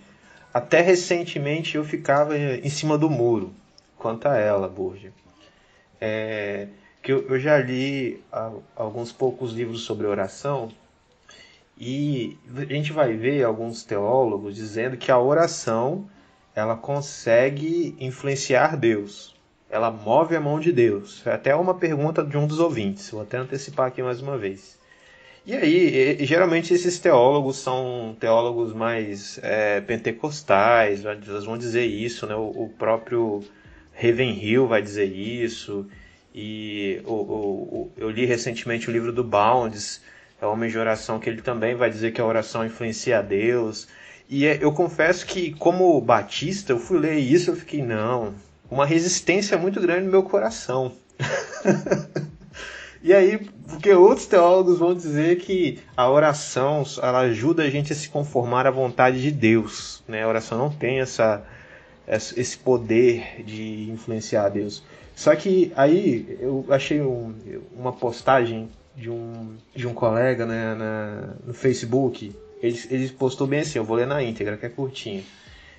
até recentemente eu ficava em cima do muro quanto a ela, Borja. Que eu já li alguns poucos livros sobre oração e a gente vai ver alguns teólogos dizendo que a oração ela consegue influenciar Deus. Ela move a mão de Deus. É até uma pergunta de um dos ouvintes. Vou até antecipar aqui mais uma vez. E aí, geralmente esses teólogos são teólogos mais pentecostais, eles vão dizer isso, né? O próprio Ravenhill vai dizer isso. E eu li recentemente o livro do Bounds, é o Homem de Oração, que ele também vai dizer que a oração influencia a Deus. E eu confesso que, como batista, eu fui ler isso e eu fiquei, não, uma resistência muito grande no meu coração. E aí, porque outros teólogos vão dizer que a oração ela ajuda a gente a se conformar à vontade de Deus, né? A oração não tem esse poder de influenciar a Deus. Só que aí eu achei uma postagem de um colega, né, no Facebook. Ele postou bem assim, eu vou ler na íntegra, que é curtinho.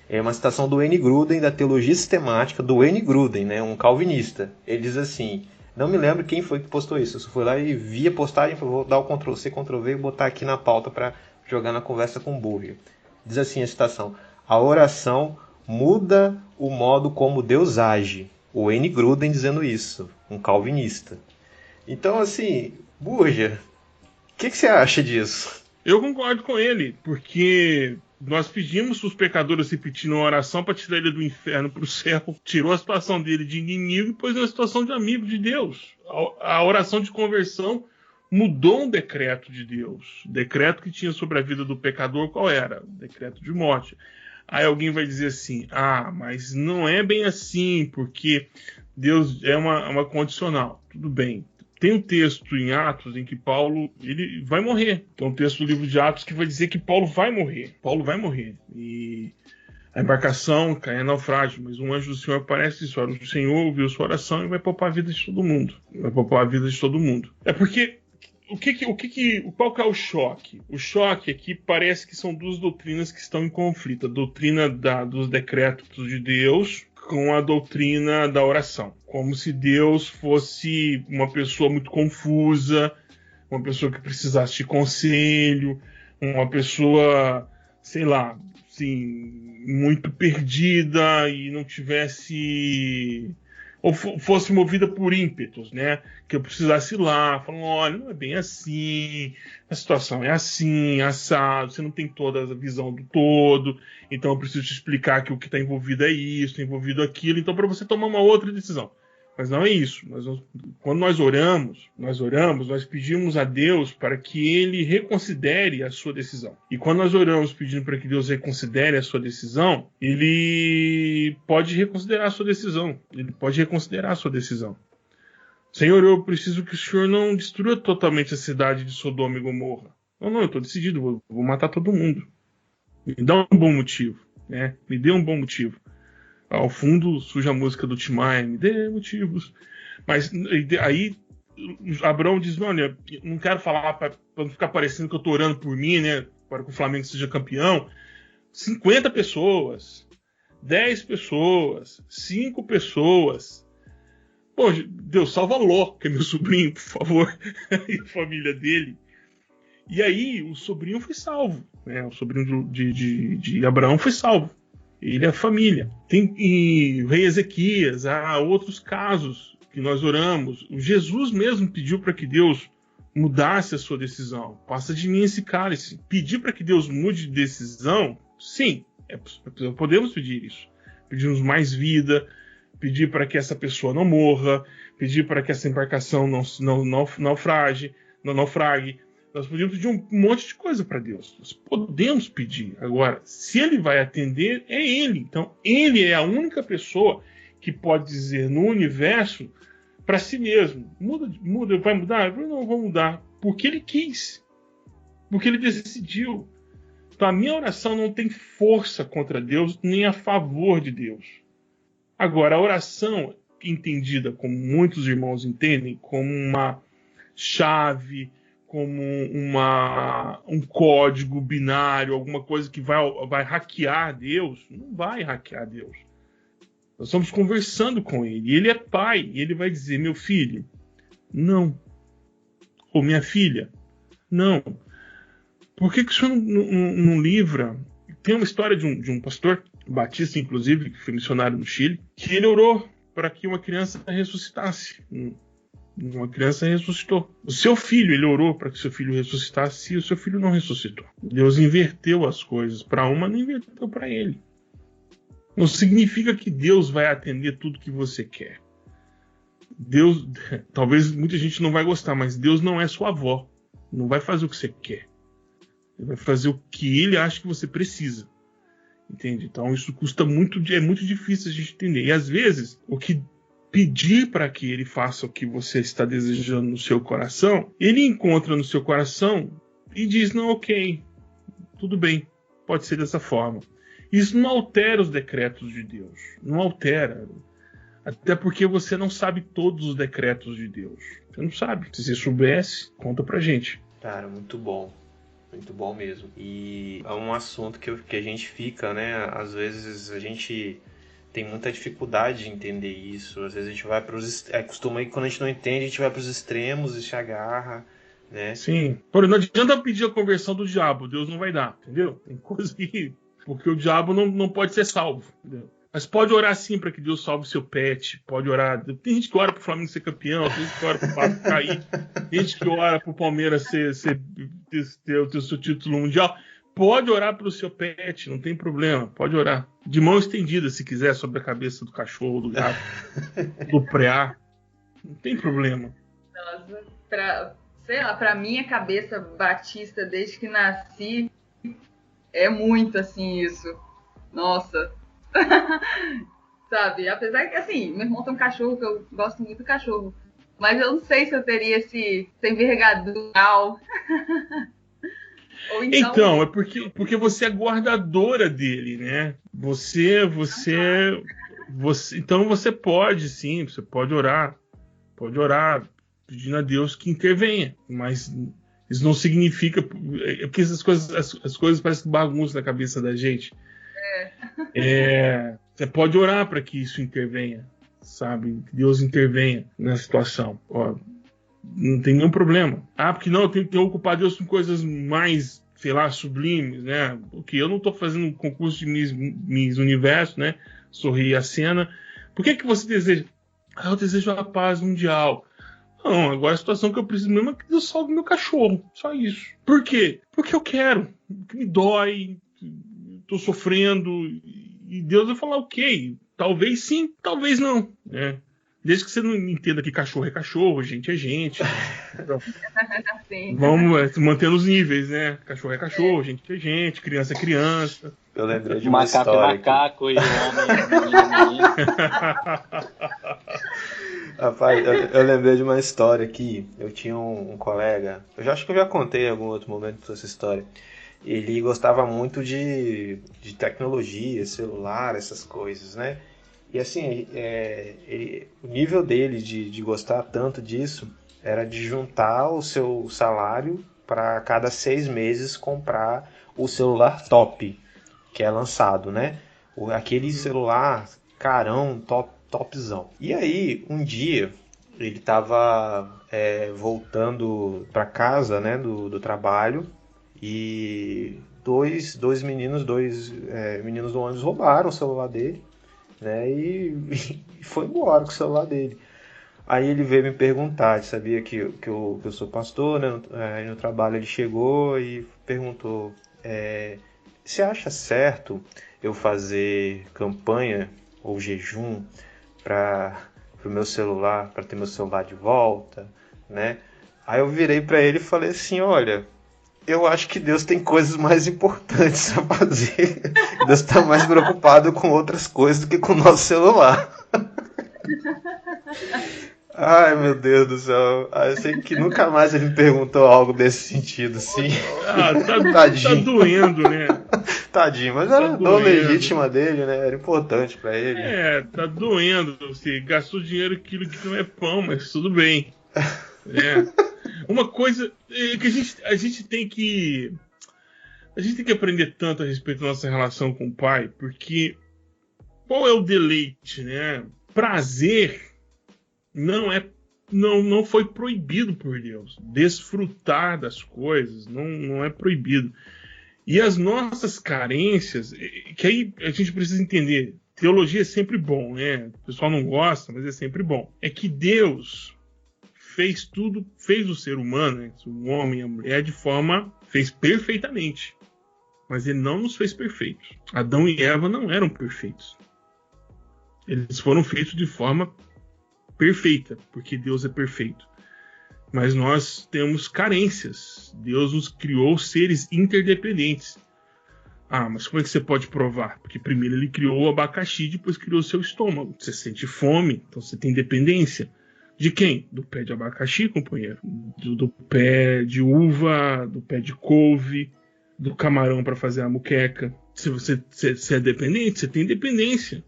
É uma citação do Wayne Grudem, da Teologia Sistemática, do Wayne Grudem, né, um calvinista. Ele diz assim, não me lembro quem foi que postou isso, eu só fui lá e vi a postagem, vou dar o Ctrl+C, Ctrl+V e botar aqui na pauta para jogar na conversa com o Borja. Diz assim a citação, a oração muda o modo como Deus age. O Wayne Grudem dizendo isso, um calvinista. Então, assim, Borja, o que você acha disso? Eu concordo com ele, porque nós pedimos para os pecadores repetindo uma oração para tirar ele do inferno para o céu. Tirou a situação dele de inimigo e pôs na situação de amigo de Deus. A oração de conversão mudou um decreto de Deus. O decreto que tinha sobre a vida do pecador, qual era? O decreto de morte. Aí alguém vai dizer assim, mas não é bem assim, porque Deus é uma condicional. Tudo bem. Tem um texto em Atos em que Paulo ele vai morrer. Tem um texto do livro de Atos que vai dizer que Paulo vai morrer. Paulo vai morrer. E a embarcação cai em naufrágio, mas um anjo do Senhor aparece e diz, olha, o Senhor ouviu sua oração e vai poupar a vida de todo mundo. Vai poupar a vida de todo mundo. É porque qual que é o choque? O choque é que parece que são duas doutrinas que estão em conflito. A doutrina dos decretos de Deus com a doutrina da oração. Como se Deus fosse uma pessoa muito confusa, uma pessoa que precisasse de conselho, uma pessoa, sei lá, assim, muito perdida e não tivesse... ou fosse movida por ímpetos, né? Que eu precisasse ir lá, falando, olha, não é bem assim, a situação é assim, assado, você não tem toda a visão do todo, então eu preciso te explicar que o que está envolvido é isso, está envolvido aquilo, então para você tomar uma outra decisão. Mas não é isso. Quando nós oramos, nós pedimos a Deus para que Ele reconsidere a sua decisão. E quando nós oramos pedindo para que Deus reconsidere a sua decisão, Ele pode reconsiderar a sua decisão. Ele pode reconsiderar a sua decisão. Senhor, eu preciso que o Senhor não destrua totalmente a cidade de Sodoma e Gomorra. Não, eu estou decidido, vou matar todo mundo. Me dá um bom motivo, né? Me dê um bom motivo. Ao fundo surge a música do Tim Maia, me dê motivos. Mas aí Abraão diz, olha, não quero falar para não ficar parecendo que eu estou orando por mim, né? Para que o Flamengo seja campeão. 50 pessoas, 10 pessoas, 5 pessoas. Pô, Deus, salva Ló, que é meu sobrinho, por favor, e a família dele. E aí o sobrinho foi salvo, né? O sobrinho de Abraão foi salvo. Ele é a família. E o rei Ezequias, há outros casos que nós oramos. O Jesus mesmo pediu para que Deus mudasse a sua decisão. Passa de mim esse cálice. Pedir para que Deus mude de decisão, sim, podemos pedir isso. Pedimos mais vida, pedir para que essa pessoa não morra, pedir para que essa embarcação não naufrague. Nós podemos pedir um monte de coisa para Deus. Nós podemos pedir. Agora, se ele vai atender, é ele. Então, ele é a única pessoa que pode dizer no universo para si mesmo, muda, vai mudar? Eu não vou mudar. Porque ele quis. Porque ele decidiu. Então, a minha oração não tem força contra Deus, nem a favor de Deus. Agora, a oração, entendida como muitos irmãos entendem, como uma chave, como um código binário, alguma coisa que vai hackear Deus, não vai hackear Deus. Nós estamos conversando com ele. Ele é pai. E ele vai dizer, meu filho, não. Ou minha filha, não. Por que o senhor não livra? Tem uma história de um pastor batista, inclusive, que foi missionário no Chile, que ele orou para que uma criança ressuscitasse. Uma criança ressuscitou. O seu filho, ele orou para que seu filho ressuscitasse e o seu filho não ressuscitou. Deus inverteu as coisas para uma, não inverteu para ele. Não significa que Deus vai atender tudo que você quer. Deus, talvez muita gente não vai gostar, mas Deus não é sua avó. Não vai fazer o que você quer. Ele vai fazer o que ele acha que você precisa. Entende? Então isso é muito difícil a gente entender. E às vezes, o que pedir para que ele faça o que você está desejando no seu coração, ele encontra no seu coração e diz, não, ok, tudo bem, pode ser dessa forma. Isso não altera os decretos de Deus. Não altera. Até porque você não sabe todos os decretos de Deus. Você não sabe. Se você soubesse, conta pra gente. Cara, muito bom. Muito bom mesmo. E é um assunto que a gente fica, né? Às vezes a gente tem muita dificuldade de entender isso. Às vezes a gente vai para os... costuma aí, quando a gente não entende, a gente vai para os extremos e se agarra, né? Sim. Porém, não adianta pedir a conversão do diabo. Deus não vai dar, entendeu? Tem coisa que... Porque o diabo não pode ser salvo, entendeu? Mas pode orar sim para que Deus salve seu pet. Pode orar. Tem gente que ora para o Flamengo ser campeão, tem gente que ora para o Vasco cair, tem gente que ora para o Palmeiras ter o seu título mundial. Pode orar para o seu pet, não tem problema. Pode orar. De mão estendida, se quiser, sobre a cabeça do cachorro, do gato, do preá. Não tem problema. Nossa, pra minha cabeça batista, desde que nasci, é muito assim isso. Nossa. Sabe? Apesar que, assim, meu irmão tem um cachorro, que eu gosto muito do cachorro. Mas eu não sei se eu teria essa envergadura. Ou então, é porque você é guardadora dele, né? Então você pode, sim, você pode orar pedindo a Deus que intervenha, mas isso não significa, porque as coisas parecem que bagunçam na cabeça da gente. Você pode orar para que isso intervenha, sabe? Que Deus intervenha na situação. Ó, não tem nenhum problema. Porque não, eu tenho que ocupar Deus com coisas mais, sei lá, sublimes, né? Porque eu não estou fazendo um concurso de Miss Universo, né? Sorrir a cena. Por que você deseja? Eu desejo a paz mundial. Não, agora a situação que eu preciso mesmo é que Deus salve meu cachorro. Só isso. Por quê? Porque eu quero. Porque me dói. Estou sofrendo. E Deus vai falar, ok. Talvez sim, talvez não. Né? Desde que você não entenda que cachorro é cachorro, gente é gente. Então, vamos mantendo os níveis, né? Cachorro é cachorro, gente é gente, criança é criança. Eu lembrei de uma história. Macaco e homem. Rapaz, eu lembrei de uma história aqui. Eu tinha um colega, eu acho que eu já contei em algum outro momento essa história. Ele gostava muito de tecnologia, celular, essas coisas, né? E assim, o nível dele de gostar tanto disso era de juntar o seu salário para cada 6 meses comprar o celular top que é lançado, né? Aquele celular carão, topzão. E aí, um dia, ele estava voltando para casa, né, do trabalho, e dois meninos do ônibus roubaram o celular dele, né, e foi embora com o celular dele. Aí ele veio me perguntar, sabia que eu sou pastor, né? No trabalho ele chegou e perguntou, você acha certo eu fazer campanha ou jejum para o meu celular, para ter meu celular de volta, né? Aí eu virei para ele e falei assim, olha, eu acho que Deus tem coisas mais importantes a fazer. Deus está mais preocupado com outras coisas do que com o nosso celular. Ai, meu Deus do céu. Eu sei que nunca mais ele me perguntou algo desse sentido, assim. Tá doendo, né? Tadinho, mas era a dor legítima dele, né? Era importante pra ele. Tá doendo. Você gastou dinheiro aquilo que não é pão, mas tudo bem. Uma coisa que a gente tem que aprender tanto a respeito da nossa relação com o Pai, porque qual é o deleite, né? Prazer não foi proibido por Deus. Desfrutar das coisas não é proibido. E as nossas carências, que aí a gente precisa entender, teologia é sempre bom, né? O pessoal não gosta, mas é sempre bom. É que Deus fez o ser humano, né? O homem e a mulher, fez perfeitamente. Mas ele não nos fez perfeitos. Adão e Eva não eram perfeitos. Eles foram feitos de forma perfeita, porque Deus é perfeito. Mas nós temos carências. Deus nos criou seres interdependentes. Mas como é que você pode provar? Porque primeiro ele criou o abacaxi, depois criou o seu estômago. Você sente fome, então você tem dependência. De quem? Do pé de abacaxi, companheiro. Do pé de uva, do pé de couve, do camarão para fazer a muqueca. Se você é dependente, você tem dependência.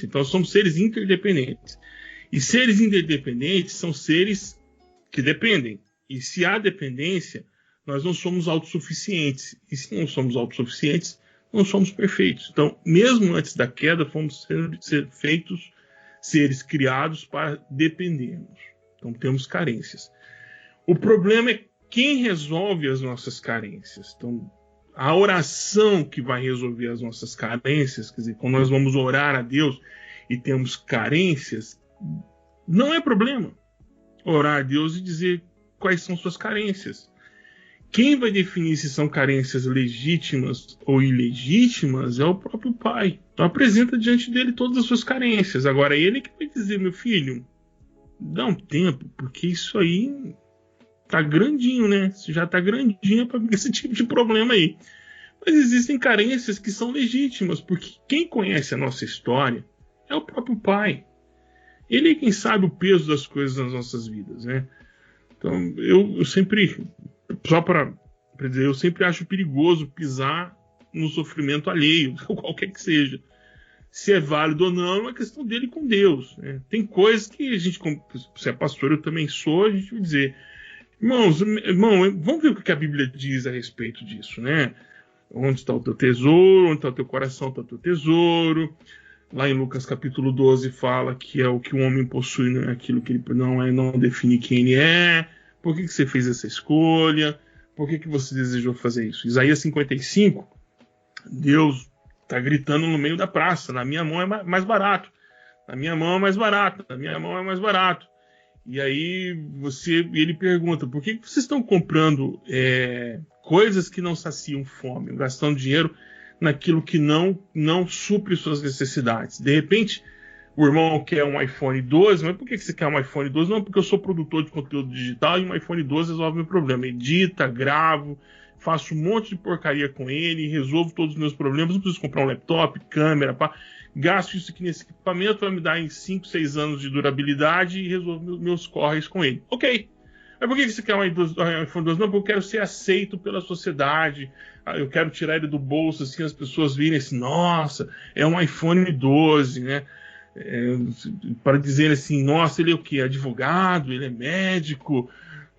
Então somos seres interdependentes. E seres interdependentes são seres que dependem. E se há dependência, nós não somos autossuficientes. E se não somos autossuficientes, não somos perfeitos. Então, mesmo antes da queda, fomos feitos seres criados para dependermos. Então, temos carências. O problema é quem resolve as nossas carências. Então, a oração que vai resolver as nossas carências, quer dizer, quando nós vamos orar a Deus e temos carências, não é problema orar a Deus e dizer quais são suas carências. Quem vai definir se são carências legítimas ou ilegítimas é o próprio Pai. Então apresenta diante dele todas as suas carências. Agora ele que vai dizer, meu filho, dá um tempo, porque isso aí tá grandinho, né? Isso já tá grandinho para esse tipo de problema aí. Mas existem carências que são legítimas, porque quem conhece a nossa história é o próprio Pai. Ele é quem sabe o peso das coisas nas nossas vidas, né? Então, eu sempre, só para dizer, eu sempre acho perigoso pisar no sofrimento alheio, qualquer que seja. Se é válido ou não, é uma questão dele com Deus, né? Tem coisas que a gente, como você é pastor, eu também sou, a gente vai dizer, irmão, vamos ver o que a Bíblia diz a respeito disso, né? Onde está o teu tesouro, onde está o teu coração, está o teu tesouro. Lá em Lucas capítulo 12 fala que é o que o homem possui, não é aquilo que ele não define quem ele é. Por que você fez essa escolha? Por que você desejou fazer isso? Isaías 55, Deus está gritando no meio da praça, na minha mão é mais barato. Na minha mão é mais barato. Na minha mão é mais barato. E aí ele pergunta, por que vocês estão comprando coisas que não saciam fome, gastando dinheiro naquilo que não supre suas necessidades? De repente, o irmão quer um iPhone 12, mas por que você quer um iPhone 12? Não, porque eu sou produtor de conteúdo digital e um iPhone 12 resolve meu problema. Edita, gravo, faço um monte de porcaria com ele, resolvo todos os meus problemas, não preciso comprar um laptop, câmera, gasto isso aqui nesse equipamento, vai me dar em 5, 6 anos de durabilidade e resolvo meus corres com ele. Ok. Mas por que você quer um iPhone 12? Não, porque eu quero ser aceito pela sociedade, eu quero tirar ele do bolso, assim, as pessoas virem assim, nossa, é um iPhone 12, né? para dizer assim, nossa, ele é o quê? Advogado, ele é médico,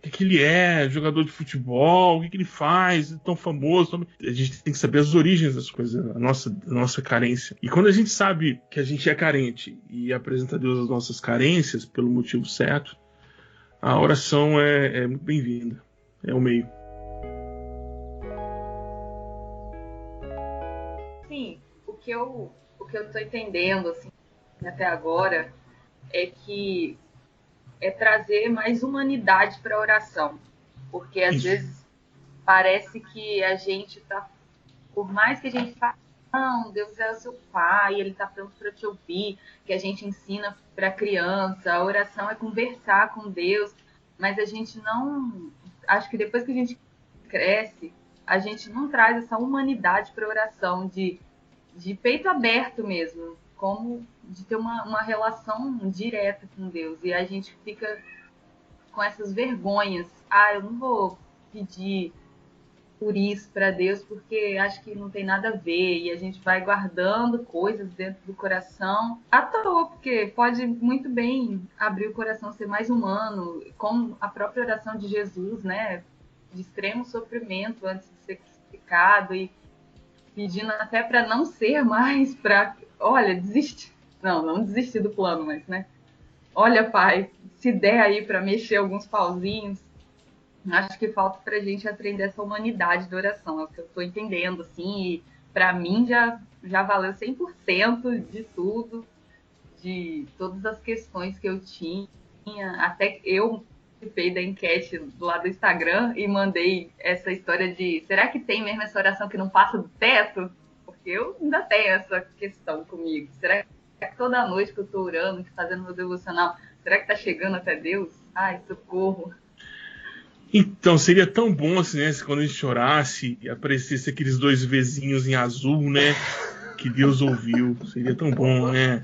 o que ele é? Jogador de futebol, o que ele faz? É tão famoso. A gente tem que saber as origens das coisas, a nossa carência. E quando a gente sabe que a gente é carente e apresenta a Deus as nossas carências pelo motivo certo, a oração é muito bem-vinda. É o meio. Sim, o que eu tô entendendo assim, até agora é que é trazer mais humanidade para a oração. Porque às vezes parece que a gente tá, por mais que a gente fale, não, Deus é o seu pai, ele está pronto para te ouvir, que a gente ensina para a criança, a oração é conversar com Deus, mas a gente não, acho que depois que a gente cresce, a gente não traz essa humanidade para a oração, de peito aberto mesmo, como de ter uma relação direta com Deus. E a gente fica com essas vergonhas. Eu não vou pedir por isso para Deus, porque acho que não tem nada a ver. E a gente vai guardando coisas dentro do coração à toa, porque pode muito bem abrir o coração, ser mais humano, como a própria oração de Jesus, né? De extremo sofrimento antes de ser crucificado, e pedindo até para não ser mais, para, olha, desistir. Não desistir do plano, mas, né? Olha, pai, se der aí para mexer alguns pauzinhos, acho que falta pra gente aprender essa humanidade da oração. É o que eu tô entendendo, assim, e pra mim já valeu 100% de tudo, de todas as questões que eu tinha. Até eu participei da enquete lá do Instagram e mandei essa história de, será que tem mesmo essa oração que não passa do teto? Porque eu ainda tenho essa questão comigo. Será que toda noite que eu tô orando, fazendo meu devocional, será que tá chegando até Deus? Ai, socorro. Então, seria tão bom assim, né, se quando a gente orasse e aparecesse aqueles 2 Vzinhos em azul, né, que Deus ouviu. Seria tão bom, né?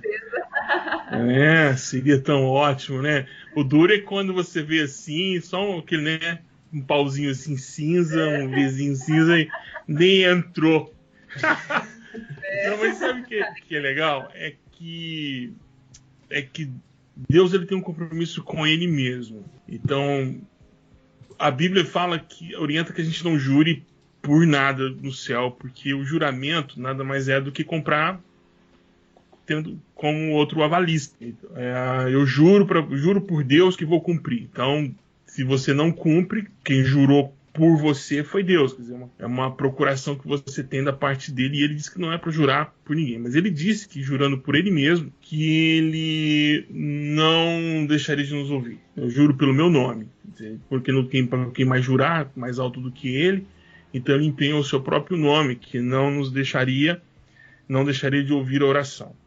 Seria tão ótimo, né? O duro é quando você vê assim, só aquele, né, um pauzinho assim cinza, um Vzinho cinza e nem entrou. Não, mas sabe o que é legal? É que Deus, ele tem um compromisso com ele mesmo. Então, a Bíblia orienta que a gente não jure por nada no céu, porque o juramento nada mais é do que comprar tendo como outro avalista. Eu juro por Deus que vou cumprir. Então, se você não cumpre, quem jurou por você foi Deus. Quer dizer, é uma procuração que você tem da parte dele, e ele disse que não é para jurar por ninguém. Mas ele disse que, jurando por ele mesmo, que ele não deixaria de nos ouvir. Eu juro pelo meu nome. Porque não tem para quem mais jurar, mais alto do que ele. Então ele empenha o seu próprio nome, que não deixaria de ouvir a oração.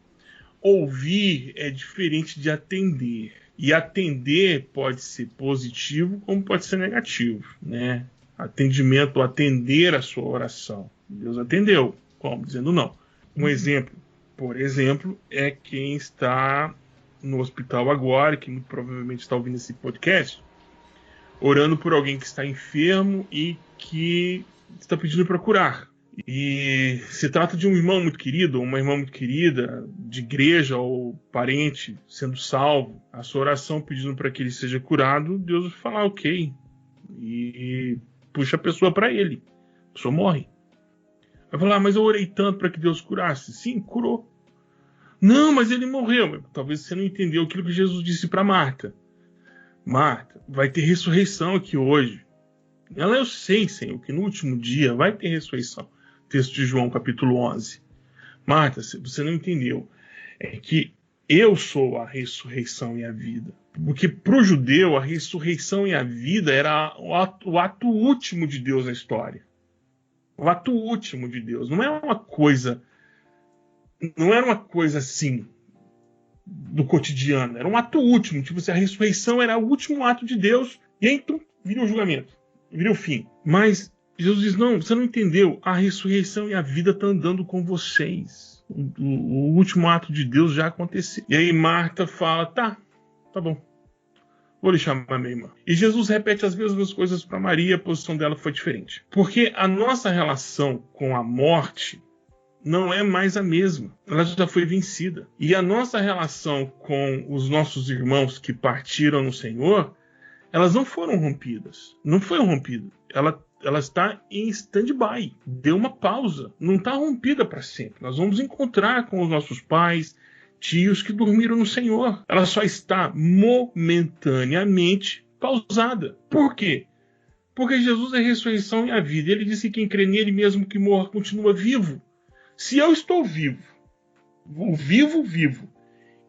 Ouvir é diferente de atender. E atender pode ser positivo como pode ser negativo, né? Atendimento, atender a sua oração. Deus atendeu. Como? Dizendo não. Um exemplo, por exemplo, é quem está no hospital agora, que muito provavelmente está ouvindo esse podcast, orando por alguém que está enfermo e que está pedindo para curar. E se trata de um irmão muito querido, ou uma irmã muito querida, de igreja ou parente sendo salvo, a sua oração pedindo para que ele seja curado, Deus vai falar ok. E puxa a pessoa para ele. A pessoa morre. Vai falar, mas eu orei tanto para que Deus curasse. Sim, curou. Não, mas ele morreu. Talvez você não entendeu aquilo que Jesus disse para Marta. Marta, vai ter ressurreição aqui hoje. Eu sei, Senhor, que no último dia vai ter ressurreição. Texto de João, capítulo 11. Marta, você não entendeu. É que eu sou a ressurreição e a vida. Porque para o judeu, a ressurreição e a vida era o ato último de Deus na história. O ato último de Deus. Não era uma coisa assim, do cotidiano. Era um ato último. Tipo assim, a ressurreição era o último ato de Deus. E aí, então, vira o julgamento. Vira o fim. Mas Jesus diz, não, você não entendeu. A ressurreição e a vida estão andando com vocês. O último ato de Deus já aconteceu. E aí Marta fala, tá bom. Vou lhe chamar minha irmã. E Jesus repete as mesmas coisas para Maria, a posição dela foi diferente. Porque a nossa relação com a morte não é mais a mesma. Ela já foi vencida. E a nossa relação com os nossos irmãos que partiram no Senhor, elas não foram rompidas. Não foi rompida. Ela está em stand-by. Deu uma pausa. Não está rompida para sempre. Nós vamos encontrar com os nossos pais, tios que dormiram no Senhor. Ela só está momentaneamente pausada. Por quê? Porque Jesus é a ressurreição e a vida. Ele disse que quem crê nele, mesmo que morra, continua vivo. Se eu estou vivo, vivo,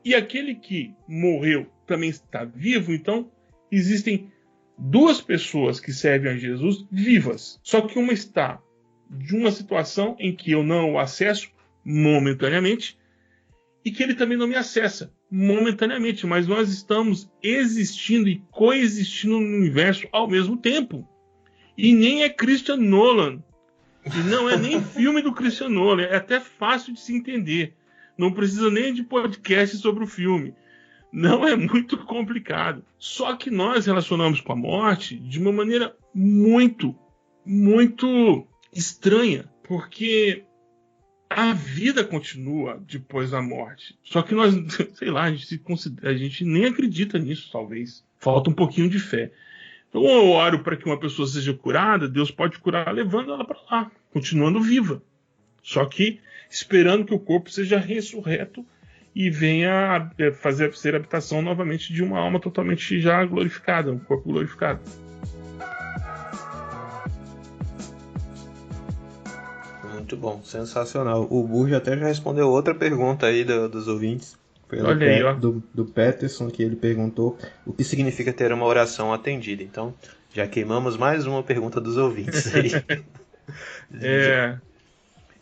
e aquele que morreu também está vivo, então existem duas pessoas que servem a Jesus vivas. Só que uma está de uma situação em que eu não o acesso momentaneamente e que ele também não me acessa momentaneamente, mas nós estamos existindo e coexistindo no universo ao mesmo tempo. E nem é Christian Nolan. E não é nem filme do Christian Nolan. É até fácil de se entender. Não precisa nem de podcast sobre o filme. Não é muito complicado. Só que nós relacionamos com a morte de uma maneira muito, muito estranha. Porque a vida continua depois da morte. Só que nós, sei lá, a gente nem acredita nisso, talvez. Falta um pouquinho de fé. Então eu oro para que uma pessoa seja curada, Deus pode curar levando ela para lá, continuando viva. Só que esperando que o corpo seja ressurreto e venha a ser habitação novamente de uma alma totalmente já glorificada, um corpo glorificado. Muito bom, sensacional. O Burja até já respondeu outra pergunta aí dos ouvintes. Olha aí, ó. Do Peterson, que ele perguntou o que significa ter uma oração atendida. Então, já queimamos mais uma pergunta dos ouvintes aí.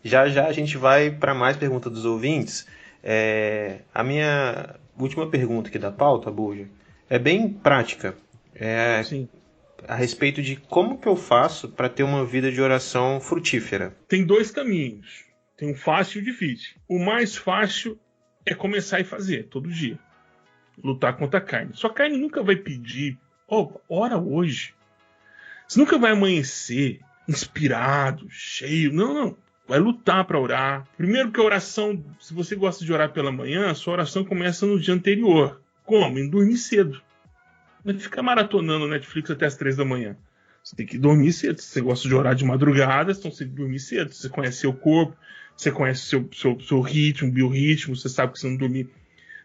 Já a gente vai para mais perguntas dos ouvintes. A minha última pergunta aqui da pauta, Burja, é bem prática. Sim. A respeito de como que eu faço para ter uma vida de oração frutífera. Tem dois caminhos. Tem um fácil e o difícil. O mais fácil é começar e fazer todo dia. Lutar contra a carne. Sua carne nunca vai pedir, ora hoje. Você nunca vai amanhecer inspirado, cheio. Não. Vai lutar para orar. Primeiro que a oração, se você gosta de orar pela manhã, a sua oração começa no dia anterior. Como? Em dormir cedo. Não fica maratonando Netflix até as 3 da manhã. Você tem que dormir cedo. Se você gosta de orar de madrugada, então você tem que dormir cedo. Você conhece seu corpo, você conhece seu ritmo, biorritmo, você sabe que se não dormir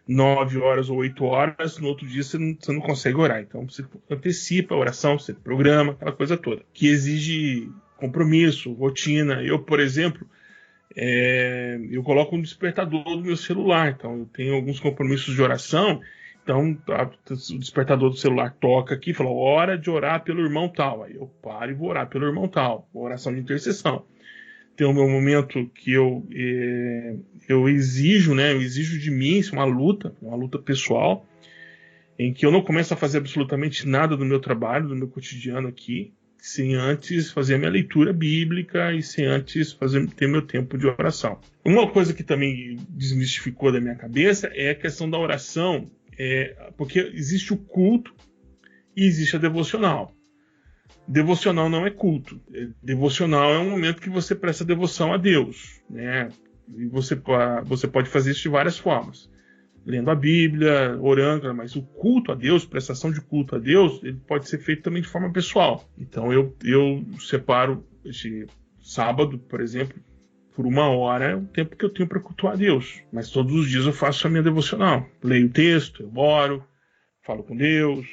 9 horas ou 8 horas, no outro dia você não consegue orar. Então você antecipa a oração, você programa, aquela coisa toda. Que exige compromisso, rotina. Eu, por exemplo, eu coloco um despertador no meu celular. Então eu tenho alguns compromissos de oração. Então o despertador do celular toca aqui e fala, hora de orar pelo irmão tal. Aí eu paro e vou orar pelo irmão tal. Oração de intercessão. Tem o meu momento que eu exijo, né? Eu exijo de mim, isso é uma luta pessoal, em que eu não começo a fazer absolutamente nada do meu trabalho, do meu cotidiano aqui, sem antes fazer a minha leitura bíblica e sem antes ter meu tempo de oração. Uma coisa que também desmistificou da minha cabeça é a questão da oração, porque existe o culto e existe a devocional. Devocional não é culto. Devocional é um momento que você presta devoção a Deus, né? E você pode fazer isso de várias formas. Lendo a Bíblia, orando, mas o culto a Deus, prestação de culto a Deus, ele pode ser feito também de forma pessoal. Então eu separo esse sábado, por exemplo, por 1 hora é o tempo que eu tenho para cultuar a Deus. Mas todos os dias eu faço a minha devocional. Leio o texto, eu oro, falo com Deus,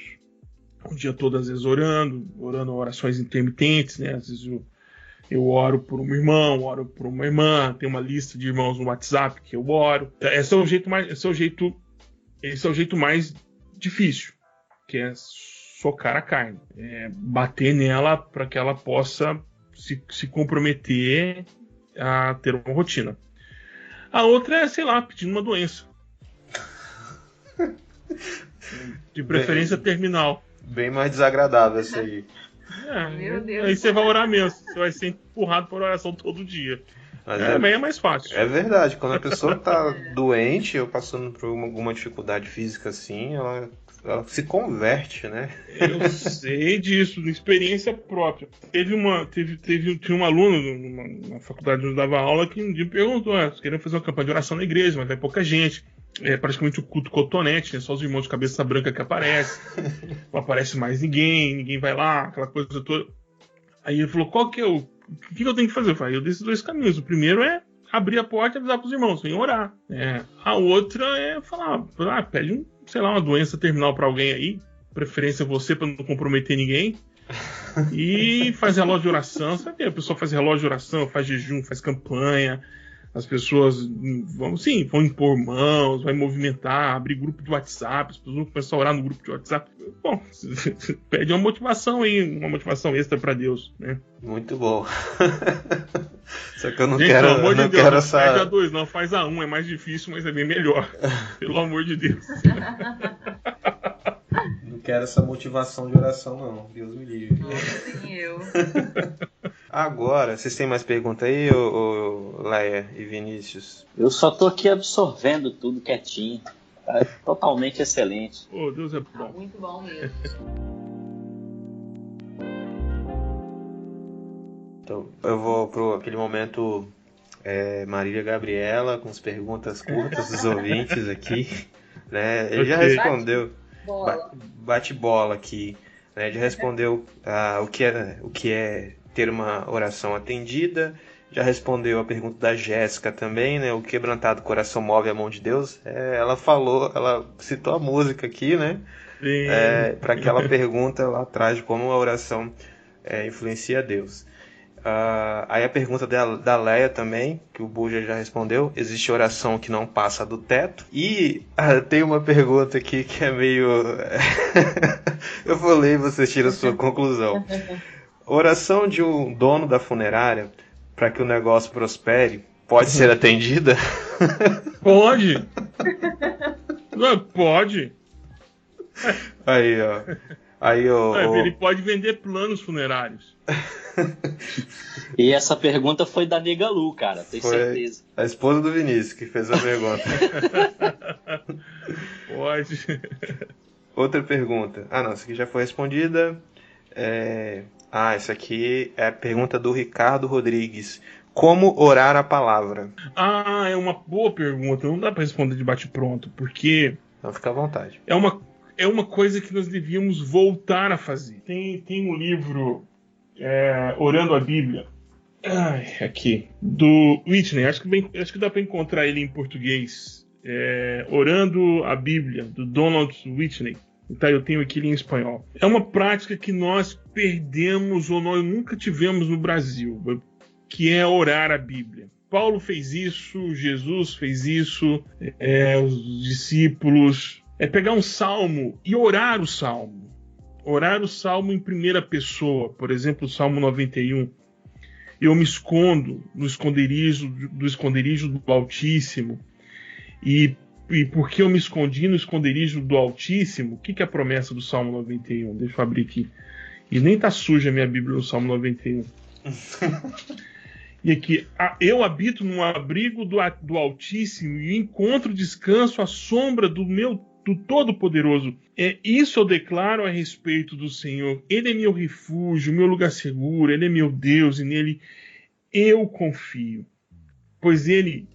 o dia todo às vezes orando orações intermitentes, né? Às vezes eu oro por um irmão, oro por uma irmã, tem uma lista de irmãos no WhatsApp que eu oro. Esse é o jeito mais difícil, que é socar a carne, bater nela para que ela possa se comprometer a ter uma rotina. A outra é, sei lá, pedindo uma doença. De preferência terminal. Bem mais desagradável essa aí. Meu Deus. Aí você vai orar mesmo. Você vai ser empurrado por oração todo dia. Mas é mais fácil. É verdade. Quando a pessoa tá doente ou passando por alguma dificuldade física assim, ela ela se converte, né? Eu sei disso, de experiência própria. Tinha um aluno na faculdade onde eu dava aula que um dia me perguntou: você queria fazer uma campanha de oração na igreja, mas vai pouca gente. É praticamente o culto cotonete, né? Só os irmãos de cabeça branca que aparecem. Não aparece mais ninguém vai lá, aquela coisa toda. Aí ele falou: o que eu tenho que fazer? Eu falei: eu desses 2 caminhos. O primeiro é abrir a porta e avisar para os irmãos, vem orar. A outra é falar: pede uma doença terminal para alguém aí, preferência você para não comprometer ninguém. E faz relógio de oração. Sabe? A pessoa faz relógio de oração, faz jejum, faz campanha. As pessoas vão impor mãos, vai movimentar, abrir grupo de WhatsApp, as pessoas vão começar a orar no grupo de WhatsApp. Bom, pede uma motivação aí, uma motivação extra para Deus, né? Muito bom. Só que eu não Gente, quero, pelo amor de não Deus, quero não essa... pede a 2, não, faz a 1, é mais difícil, mas é bem melhor. Pelo amor de Deus. Não quero essa motivação de oração, não. Deus me livre. Nem eu. Agora, vocês têm mais perguntas aí, Leia e Vinícius? Eu só tô aqui absorvendo tudo quietinho. Tá totalmente excelente. Oh, Deus é bom. Muito bom mesmo. Então, eu vou para aquele momento Marília Gabriela, com as perguntas curtas dos ouvintes aqui. Né? Ele já respondeu. Bate bola aqui. Né? Já respondeu o que é ter uma oração atendida. Já respondeu a pergunta da Jéssica também, né? O quebrantado coração move a mão de Deus. Ela citou a música aqui, né? Para aquela pergunta lá atrás de como a oração influencia Deus. Aí a pergunta da Leia também, que o Buja já respondeu: existe oração que não passa do teto? E tem uma pergunta aqui que é meio... Eu vou ler e vocês tiram a sua conclusão. Oração de um dono da funerária para que o negócio prospere pode ser atendida? Pode. Não, pode. Aí, ó. Ele pode vender planos funerários. E essa pergunta foi da Nega Lu, cara, tenho certeza. A esposa do Vinícius que fez a pergunta. Pode. Outra pergunta. Não, essa aqui já foi respondida. Essa aqui é a pergunta do Ricardo Rodrigues. Como orar a palavra? É uma boa pergunta. Não dá para responder de bate-pronto, porque... Então fica à vontade. É uma coisa que nós devíamos voltar a fazer. Tem um livro, Orando a Bíblia, aqui, do Whitney. Acho que dá para encontrar ele em português. Orando a Bíblia, do Donald Whitney. Tá, eu tenho aqui ele em espanhol. É uma prática que nós perdemos ou nós nunca tivemos no Brasil, que é orar a Bíblia. Paulo fez isso, Jesus fez isso, os discípulos. É pegar um salmo e orar o salmo. Orar o salmo em primeira pessoa. Por exemplo, o Salmo 91. Eu me escondo no esconderijo do Altíssimo. E porque eu me escondi no esconderijo do Altíssimo, o que é a promessa do Salmo 91? Deixa eu abrir aqui. E nem tá suja a minha Bíblia no Salmo 91. E aqui, eu habito no abrigo do Altíssimo e encontro descanso à sombra do Todo-Poderoso. Isso eu declaro a respeito do Senhor. Ele é meu refúgio, meu lugar seguro, Ele é meu Deus e nele eu confio. Pois Ele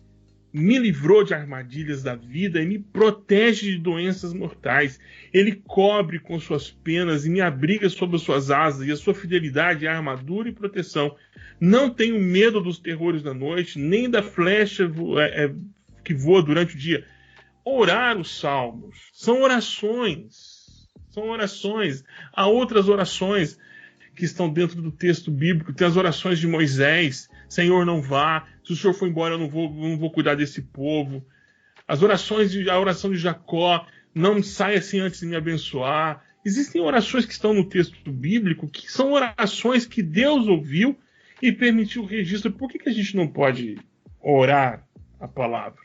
me livrou de armadilhas da vida e me protege de doenças mortais. Ele cobre com suas penas e me abriga sob as suas asas, e a sua fidelidade é armadura e proteção. Não tenho medo dos terrores da noite, nem da flecha que voa durante o dia. Orar os salmos são orações. Há outras orações que estão dentro do texto bíblico. Tem as orações de Moisés: Senhor, não vá. Se o Senhor for embora, eu não vou cuidar desse povo. A oração de Jacó: não saia sem antes de me abençoar. Existem orações que estão no texto bíblico que são orações que Deus ouviu e permitiu o registro. Por que a gente não pode orar a palavra?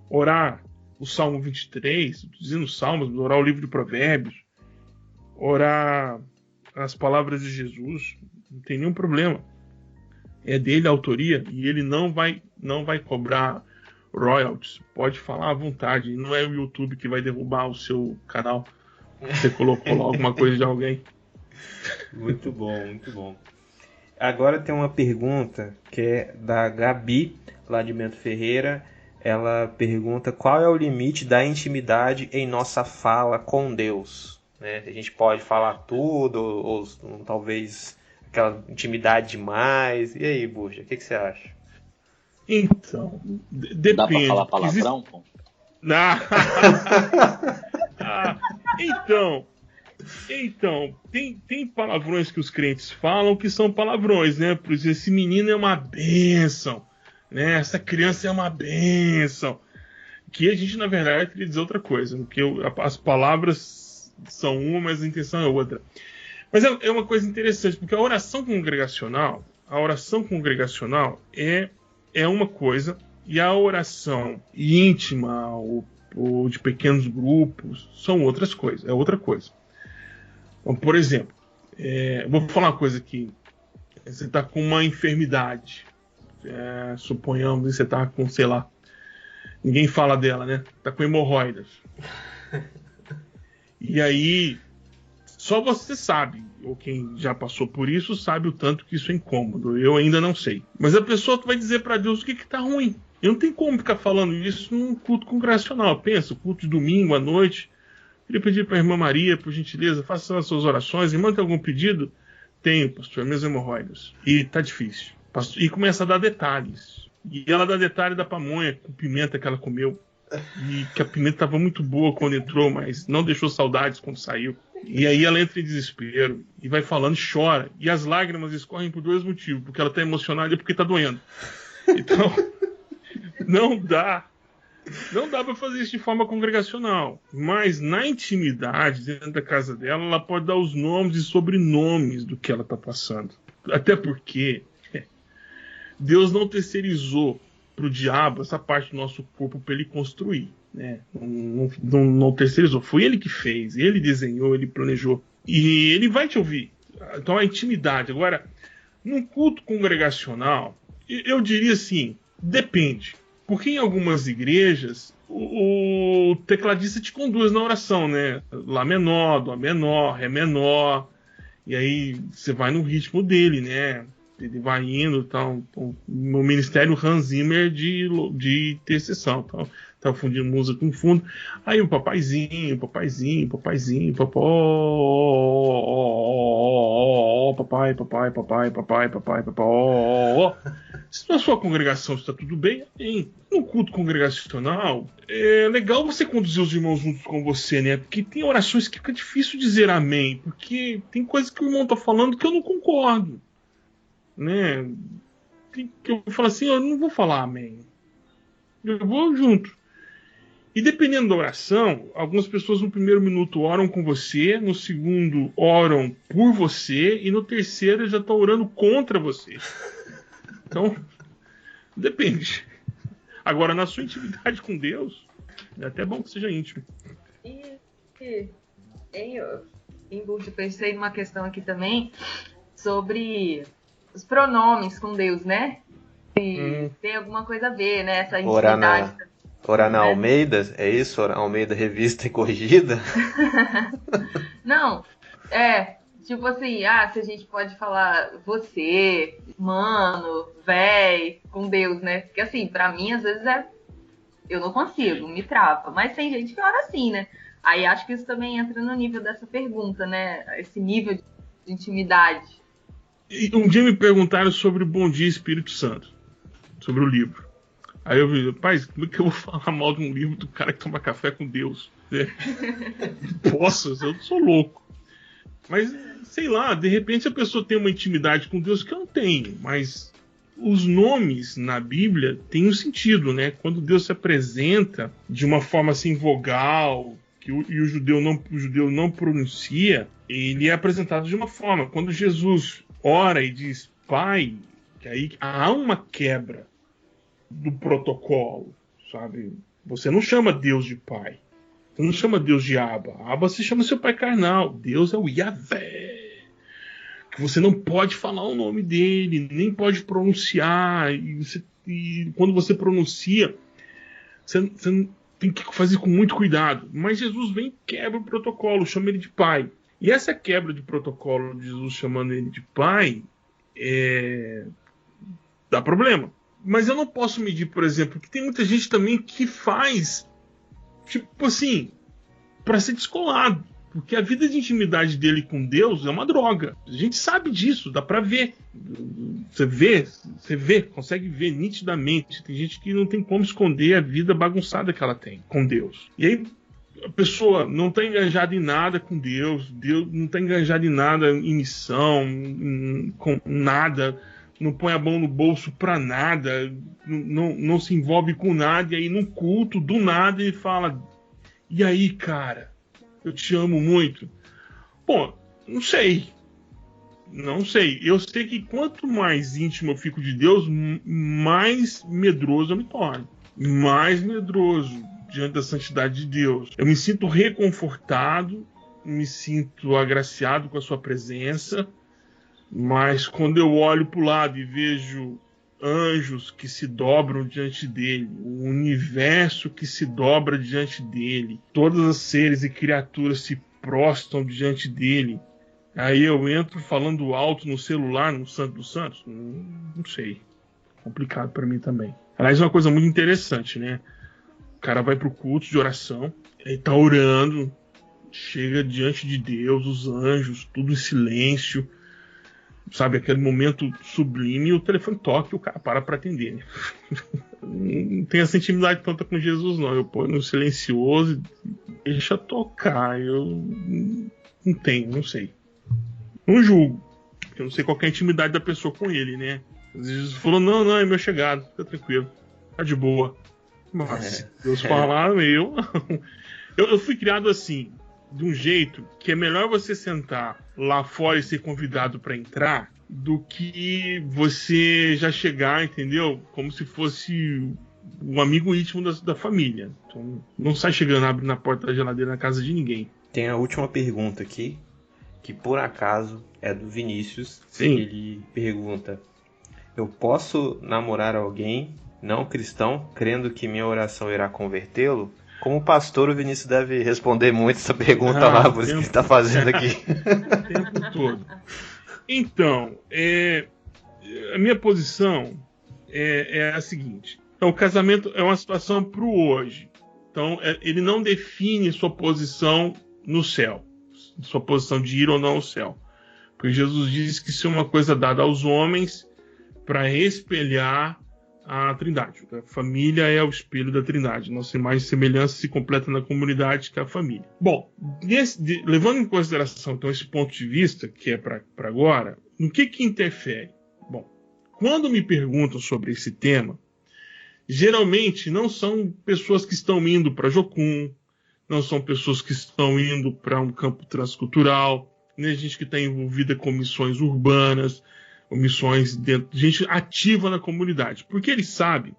Orar o Salmo 23, dizendo Salmos, orar o livro de Provérbios, orar as palavras de Jesus, não tem nenhum problema. É dele a autoria e ele não vai cobrar royalties. Pode falar à vontade. Não é o YouTube que vai derrubar o seu canal. Você colocou lá alguma coisa de alguém. Muito bom, muito bom. Agora tem uma pergunta que é da Gabi, lá de Bento Ferreira. Ela pergunta qual é o limite da intimidade em nossa fala com Deus. Né? A gente pode falar tudo, ou talvez aquela intimidade demais. E aí, Buja, o que você acha? Então, depende. Dá pra falar palavrão, pô? Então, tem palavrões que os crentes falam que são palavrões, né? Por exemplo, esse menino é uma bênção, né? Essa criança é uma bênção. Que a gente, na verdade, queria dizer outra coisa, porque as palavras são uma, mas a intenção é outra. Mas é uma coisa interessante, porque a oração congregacional é uma coisa, e a oração íntima ou de pequenos grupos são outras coisas, é outra coisa. Então, por exemplo, vou falar uma coisa aqui. Você está com uma enfermidade, suponhamos que você está com, sei lá, ninguém fala dela, né? Está com hemorroidas. E aí, só você sabe, ou quem já passou por isso, sabe o tanto que isso é incômodo. Eu ainda não sei. Mas a pessoa vai dizer para Deus o que está ruim. E não tem como ficar falando isso num culto congregacional. Pensa, culto de domingo à noite. Queria pedir para a irmã Maria, por gentileza, faça as suas orações. Irmã, tem algum pedido? Tenho, pastor, minhas hemorroidas. E tá difícil. E começa a dar detalhes. E ela dá detalhe da pamonha com pimenta que ela comeu. E que a pimenta estava muito boa quando entrou, mas não deixou saudades quando saiu. E aí ela entra em desespero e vai falando, chora. E as lágrimas escorrem por dois motivos. Porque ela está emocionada e porque está doendo. Então, não dá para fazer isso de forma congregacional. Mas na intimidade, dentro da casa dela, ela pode dar os nomes e sobrenomes do que ela está passando. Até porque Deus não terceirizou para o diabo essa parte do nosso corpo para ele construir. Né? Não terceirizou. Foi ele que fez, ele desenhou, ele planejou. E ele vai te ouvir. Então a intimidade. Agora, num culto congregacional, eu diria assim, depende. Porque em algumas igrejas, o tecladista te conduz na oração, né? Lá menor, Dó menor, Ré menor. E aí você vai no ritmo dele, né? Ele vai indo, tal. No ministério Hans Zimmer de intercessão. Tá fundindo música com fundo. Aí o papaizinho, papai, Se na sua congregação está tudo bem, amém. No culto congregacional, é legal você conduzir os irmãos juntos com você, né? Porque tem orações que fica difícil dizer amém, porque tem coisas que o irmão tá falando que eu não concordo, né? Que eu falo assim, eu não vou falar amém. Eu vou junto. E dependendo da oração, algumas pessoas no primeiro minuto oram com você, no segundo oram por você e no terceiro já estão orando contra você. Então, depende. Agora, na sua intimidade com Deus, é até bom que seja íntimo. Eu pensei numa questão aqui também sobre os pronomes com Deus, né? Se tem alguma coisa a ver, né? Essa intimidade. Orar na Almeida? É isso? Almeida Revista e Corrigida? Não, tipo assim, se a gente pode falar você, mano, véi, com Deus, né? Porque assim, pra mim, às vezes eu não consigo, me trava. Mas tem gente que ora assim, né? Aí acho que isso também entra no nível dessa pergunta, né? Esse nível de intimidade. E um dia me perguntaram sobre Bom Dia Espírito Santo, sobre o livro. Aí eu vi, rapaz, como é que eu vou falar mal de um livro do cara que toma café com Deus? Posso, eu sou louco. Mas, sei lá, de repente a pessoa tem uma intimidade com Deus que eu não tenho. Mas os nomes na Bíblia têm um sentido, né? Quando Deus se apresenta de uma forma assim vogal, e o judeu não pronuncia, ele é apresentado de uma forma. Quando Jesus ora e diz Pai, que aí há uma quebra do protocolo, sabe? Você não chama Deus de pai. Você não chama Deus de Abba. Abba se chama seu pai carnal. Deus é o Yahvé. Que você não pode falar o nome dele, nem pode pronunciar. E quando você pronuncia, tem que fazer com muito cuidado. Mas Jesus vem e quebra o protocolo, chama ele de pai. E essa quebra de protocolo de Jesus chamando ele de pai dá problema. Mas eu não posso medir, por exemplo, que tem muita gente também que faz, tipo assim, para ser descolado. Porque a vida de intimidade dele com Deus é uma droga. A gente sabe disso, dá pra ver. Você vê, consegue ver nitidamente. Tem gente que não tem como esconder a vida bagunçada que ela tem com Deus. E aí a pessoa não está engajada em nada com Deus não está engajada em nada, em missão, com nada, não põe a mão no bolso para nada, não se envolve com nada, e aí num culto, do nada, ele fala: e aí, cara, eu te amo muito. Bom, não sei. Eu sei que quanto mais íntimo eu fico de Deus, mais medroso eu me torno. Mais medroso diante da santidade de Deus. Eu me sinto reconfortado, me sinto agraciado com a sua presença, mas quando eu olho para o lado e vejo anjos que se dobram diante dele, o universo que se dobra diante dele, todos os seres e criaturas se prostram diante dele, aí eu entro falando alto no celular, no Santo dos Santos? Não sei. Complicado para mim também. Aliás, é uma coisa muito interessante, né? O cara vai pro culto de oração, ele tá orando, chega diante de Deus, os anjos, tudo em silêncio, sabe, aquele momento sublime, e o telefone toca e o cara para atender, né? Não tem essa intimidade tanta com Jesus, não. Eu ponho no silencioso e deixa tocar. Eu não tenho, não sei. Não julgo, porque eu não sei qual é a intimidade da pessoa com ele, né? Às vezes Jesus falou: não, é meu chegado, fica tranquilo, tá de boa. Mas Deus falar, eu fui criado assim, de um jeito que é melhor você sentar lá fora e ser convidado para entrar do que você já chegar, entendeu? Como se fosse um amigo íntimo da família. Então, não sai chegando, abre na porta da geladeira na casa de ninguém. Tem a última pergunta aqui, que por acaso é do Vinícius. Sim. Ele pergunta: eu posso namorar alguém não cristão, crendo que minha oração irá convertê-lo? Como pastor, o Vinícius deve responder muito essa pergunta lá, por isso que ele está fazendo aqui. O tempo todo. Então, a minha posição é a seguinte. Então, o casamento é uma situação para o hoje. Então, ele não define sua posição no céu, sua posição de ir ou não ao céu. Porque Jesus diz que isso é uma coisa dada aos homens para espelhar a Trindade. A família é o espelho da Trindade. Nossa imagem e semelhança se completa na comunidade, que é a família. Bom, levando em consideração então esse ponto de vista, que é para agora, no que interfere? Bom, quando me perguntam sobre esse tema, geralmente não são pessoas que estão indo para Jocum, não são pessoas que estão indo para um campo transcultural, nem gente que está envolvida com missões urbanas, ou missões dentro, gente ativa na comunidade. Porque ele sabe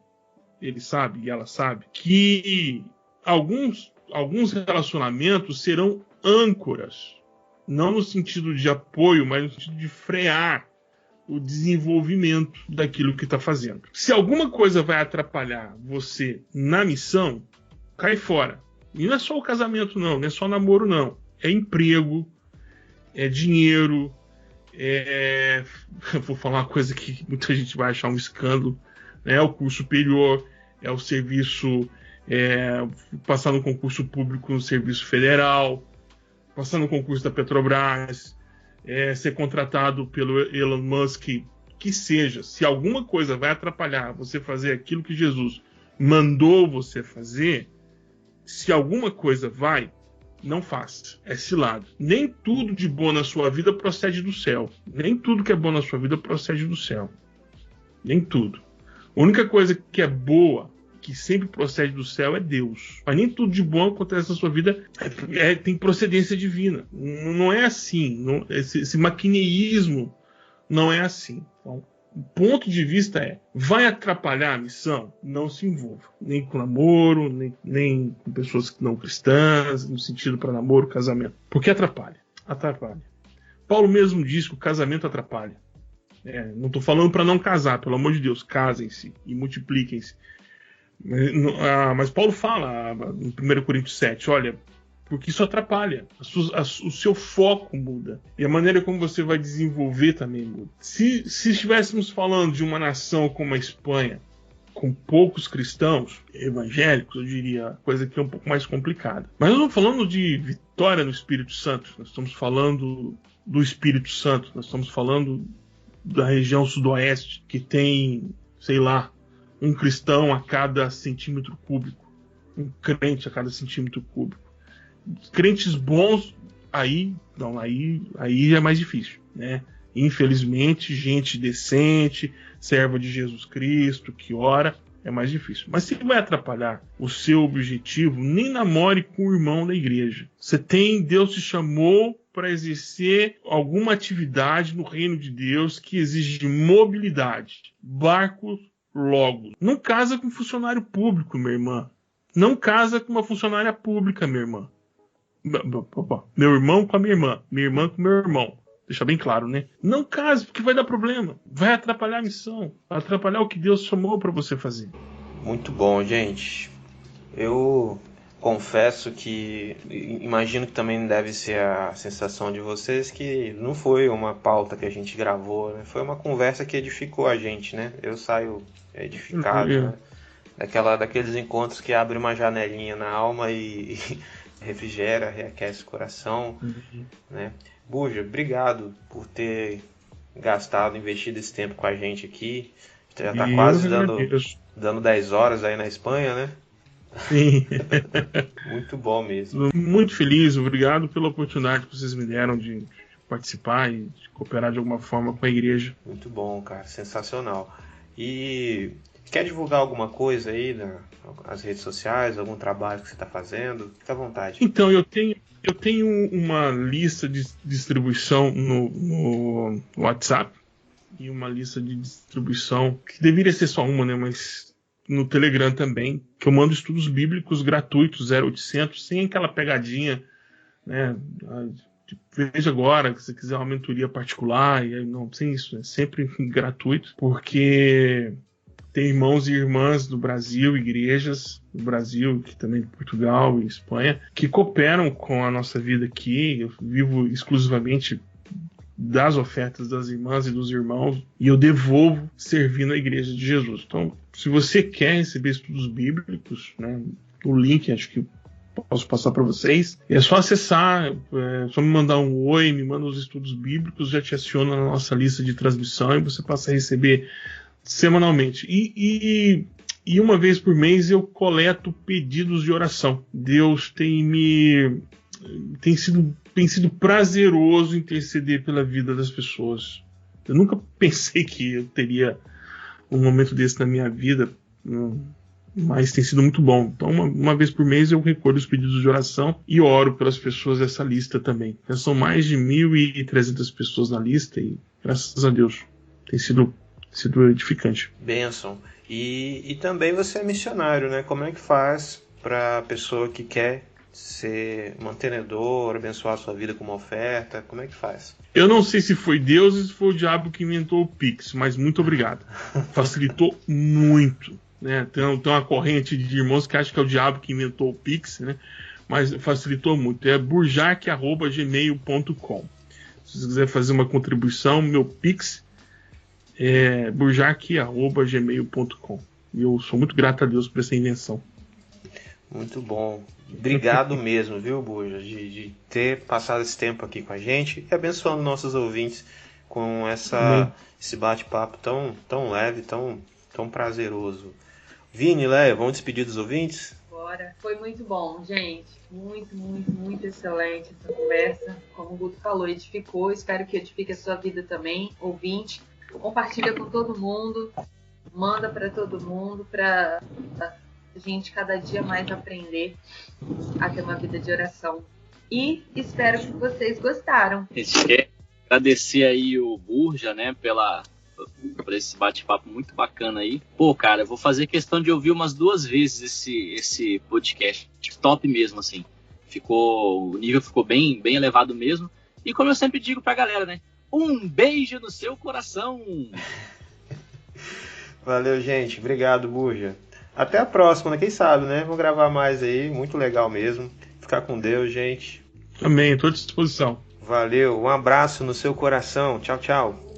e ela sabe, que alguns relacionamentos serão âncoras, não no sentido de apoio, mas no sentido de frear o desenvolvimento daquilo que está fazendo. Se alguma coisa vai atrapalhar você na missão, cai fora. E não é só o casamento, não é só namoro, não. É emprego, é dinheiro, vou falar uma coisa que muita gente vai achar um escândalo, né? É o curso superior, é o serviço, passar no concurso público no serviço federal, passar no concurso da Petrobras, ser contratado pelo Elon Musk, que seja. Se alguma coisa vai atrapalhar você fazer aquilo que Jesus mandou você fazer, se alguma coisa vai, não faça. É cilado. Nem tudo de bom na sua vida procede do céu. Nem tudo que é bom na sua vida procede do céu. Nem tudo. A única coisa que é boa, que sempre procede do céu, é Deus. Mas nem tudo de bom acontece na sua vida tem procedência divina. Não é assim. Esse maquineísmo não é assim. Então, o ponto de vista vai atrapalhar a missão? Não se envolva. Nem com namoro, nem com pessoas não cristãs, no sentido para namoro, casamento. Porque atrapalha. Atrapalha. Paulo mesmo diz que o casamento atrapalha. Não estou falando para não casar, pelo amor de Deus, casem-se e multipliquem-se. Mas Paulo fala no 1 Coríntios 7, olha, porque isso atrapalha, o seu foco muda, e a maneira como você vai desenvolver também muda. Se estivéssemos falando de uma nação como a Espanha, com poucos cristãos evangélicos, eu diria, coisa que é um pouco mais complicada. Mas nós estamos falando de vitória no Espírito Santo, nós estamos falando do Espírito Santo, nós estamos falando da região sudoeste, que tem, sei lá, um cristão a cada centímetro cúbico, um crente a cada centímetro cúbico. Crentes bons, aí é mais difícil, né? Infelizmente, gente decente, serva de Jesus Cristo, que ora, é mais difícil. Mas se vai atrapalhar o seu objetivo, nem namore com o irmão da igreja. Deus te chamou para exercer alguma atividade no reino de Deus que exige mobilidade. Barco, logos. Não casa com funcionário público, minha irmã. Não casa com uma funcionária pública, minha irmã. Meu irmão com a minha irmã com meu irmão. Deixa bem claro, né? Não case, porque vai dar problema. Vai atrapalhar a missão. Vai atrapalhar o que Deus chamou para você fazer. Muito bom, gente. Eu confesso que imagino que também deve ser a sensação de vocês que não foi uma pauta que a gente gravou, né? Foi uma conversa que edificou a gente, né? Eu saio edificado, né? Daqueles encontros que abrem uma janelinha na alma e refrigera, reaquece o coração, né? Buja, obrigado por ter investido esse tempo com a gente aqui. Já está quase dando 10 horas aí na Espanha, né? Sim. Muito bom mesmo. Muito feliz, obrigado pela oportunidade que vocês me deram de participar e de cooperar de alguma forma com a igreja. Muito bom, cara, sensacional. E quer divulgar alguma coisa aí nas redes sociais, algum trabalho que você está fazendo? Fica à vontade. Então, eu tenho uma lista de distribuição no WhatsApp e uma lista de distribuição que deveria ser só uma, né? Mas no Telegram também, que eu mando estudos bíblicos gratuitos, 0800, sem aquela pegadinha, né? Veja agora, se você quiser uma mentoria particular, e aí não, sem isso, né? Sempre gratuito, porque tem irmãos e irmãs do Brasil, igrejas do Brasil, que também de Portugal e Espanha, que cooperam com a nossa vida aqui. Eu vivo exclusivamente das ofertas das irmãs e dos irmãos, e eu devolvo servindo a igreja de Jesus. Então, se você quer receber estudos bíblicos, né, o link acho que posso passar para vocês, é só acessar, só me mandar um oi, me manda os estudos bíblicos, já te aciona na nossa lista de transmissão e você passa a receber semanalmente. E uma vez por mês eu coleto pedidos de oração. Deus tem sido prazeroso interceder pela vida das pessoas. Eu nunca pensei que eu teria um momento desse na minha vida, mas tem sido muito bom. Então, uma vez por mês eu recolho os pedidos de oração e oro pelas pessoas dessa lista também. Já são mais de 1.300 pessoas na lista e, graças a Deus, tem sido edificante. Bênção. E também você é missionário, né? Como é que faz para a pessoa que quer ser mantenedor, abençoar a sua vida com uma oferta? Como é que faz? Eu não sei se foi Deus ou se foi o diabo que inventou o Pix, mas muito obrigado. Facilitou muito, né? Tem uma corrente de irmãos que acham que é o diabo que inventou o Pix, né? Mas facilitou muito. É burjac@gmail.com. Se você quiser fazer uma contribuição, meu Pix é burjac@gmail.com. E eu sou muito grato a Deus por essa invenção. Muito bom. Obrigado mesmo, viu, Buja, de ter passado esse tempo aqui com a gente e abençoando nossos ouvintes com esse bate-papo tão leve, tão prazeroso. Vini, Leia, vamos despedir dos ouvintes? Bora. Foi muito bom, gente. Muito, muito, muito excelente essa conversa. Como o Guto falou, edificou. Espero que edifique a sua vida também, ouvinte. Compartilha com todo mundo. Manda para todo mundo, para a gente cada dia mais aprender a ter uma vida de oração. E espero que vocês gostaram. A gente quer agradecer aí o Burja, né, por esse bate-papo muito bacana aí. Pô, cara, eu vou fazer questão de ouvir umas 2 vezes esse podcast. Top mesmo, assim. O nível ficou bem, bem elevado mesmo. E como eu sempre digo pra galera, né, um beijo no seu coração. Valeu, gente. Obrigado, Burja. até a próxima, né? Quem sabe, né? Vamos gravar mais aí, muito legal mesmo. Ficar com Deus, gente. Amém, estou à disposição. Valeu, um abraço no seu coração. Tchau, tchau.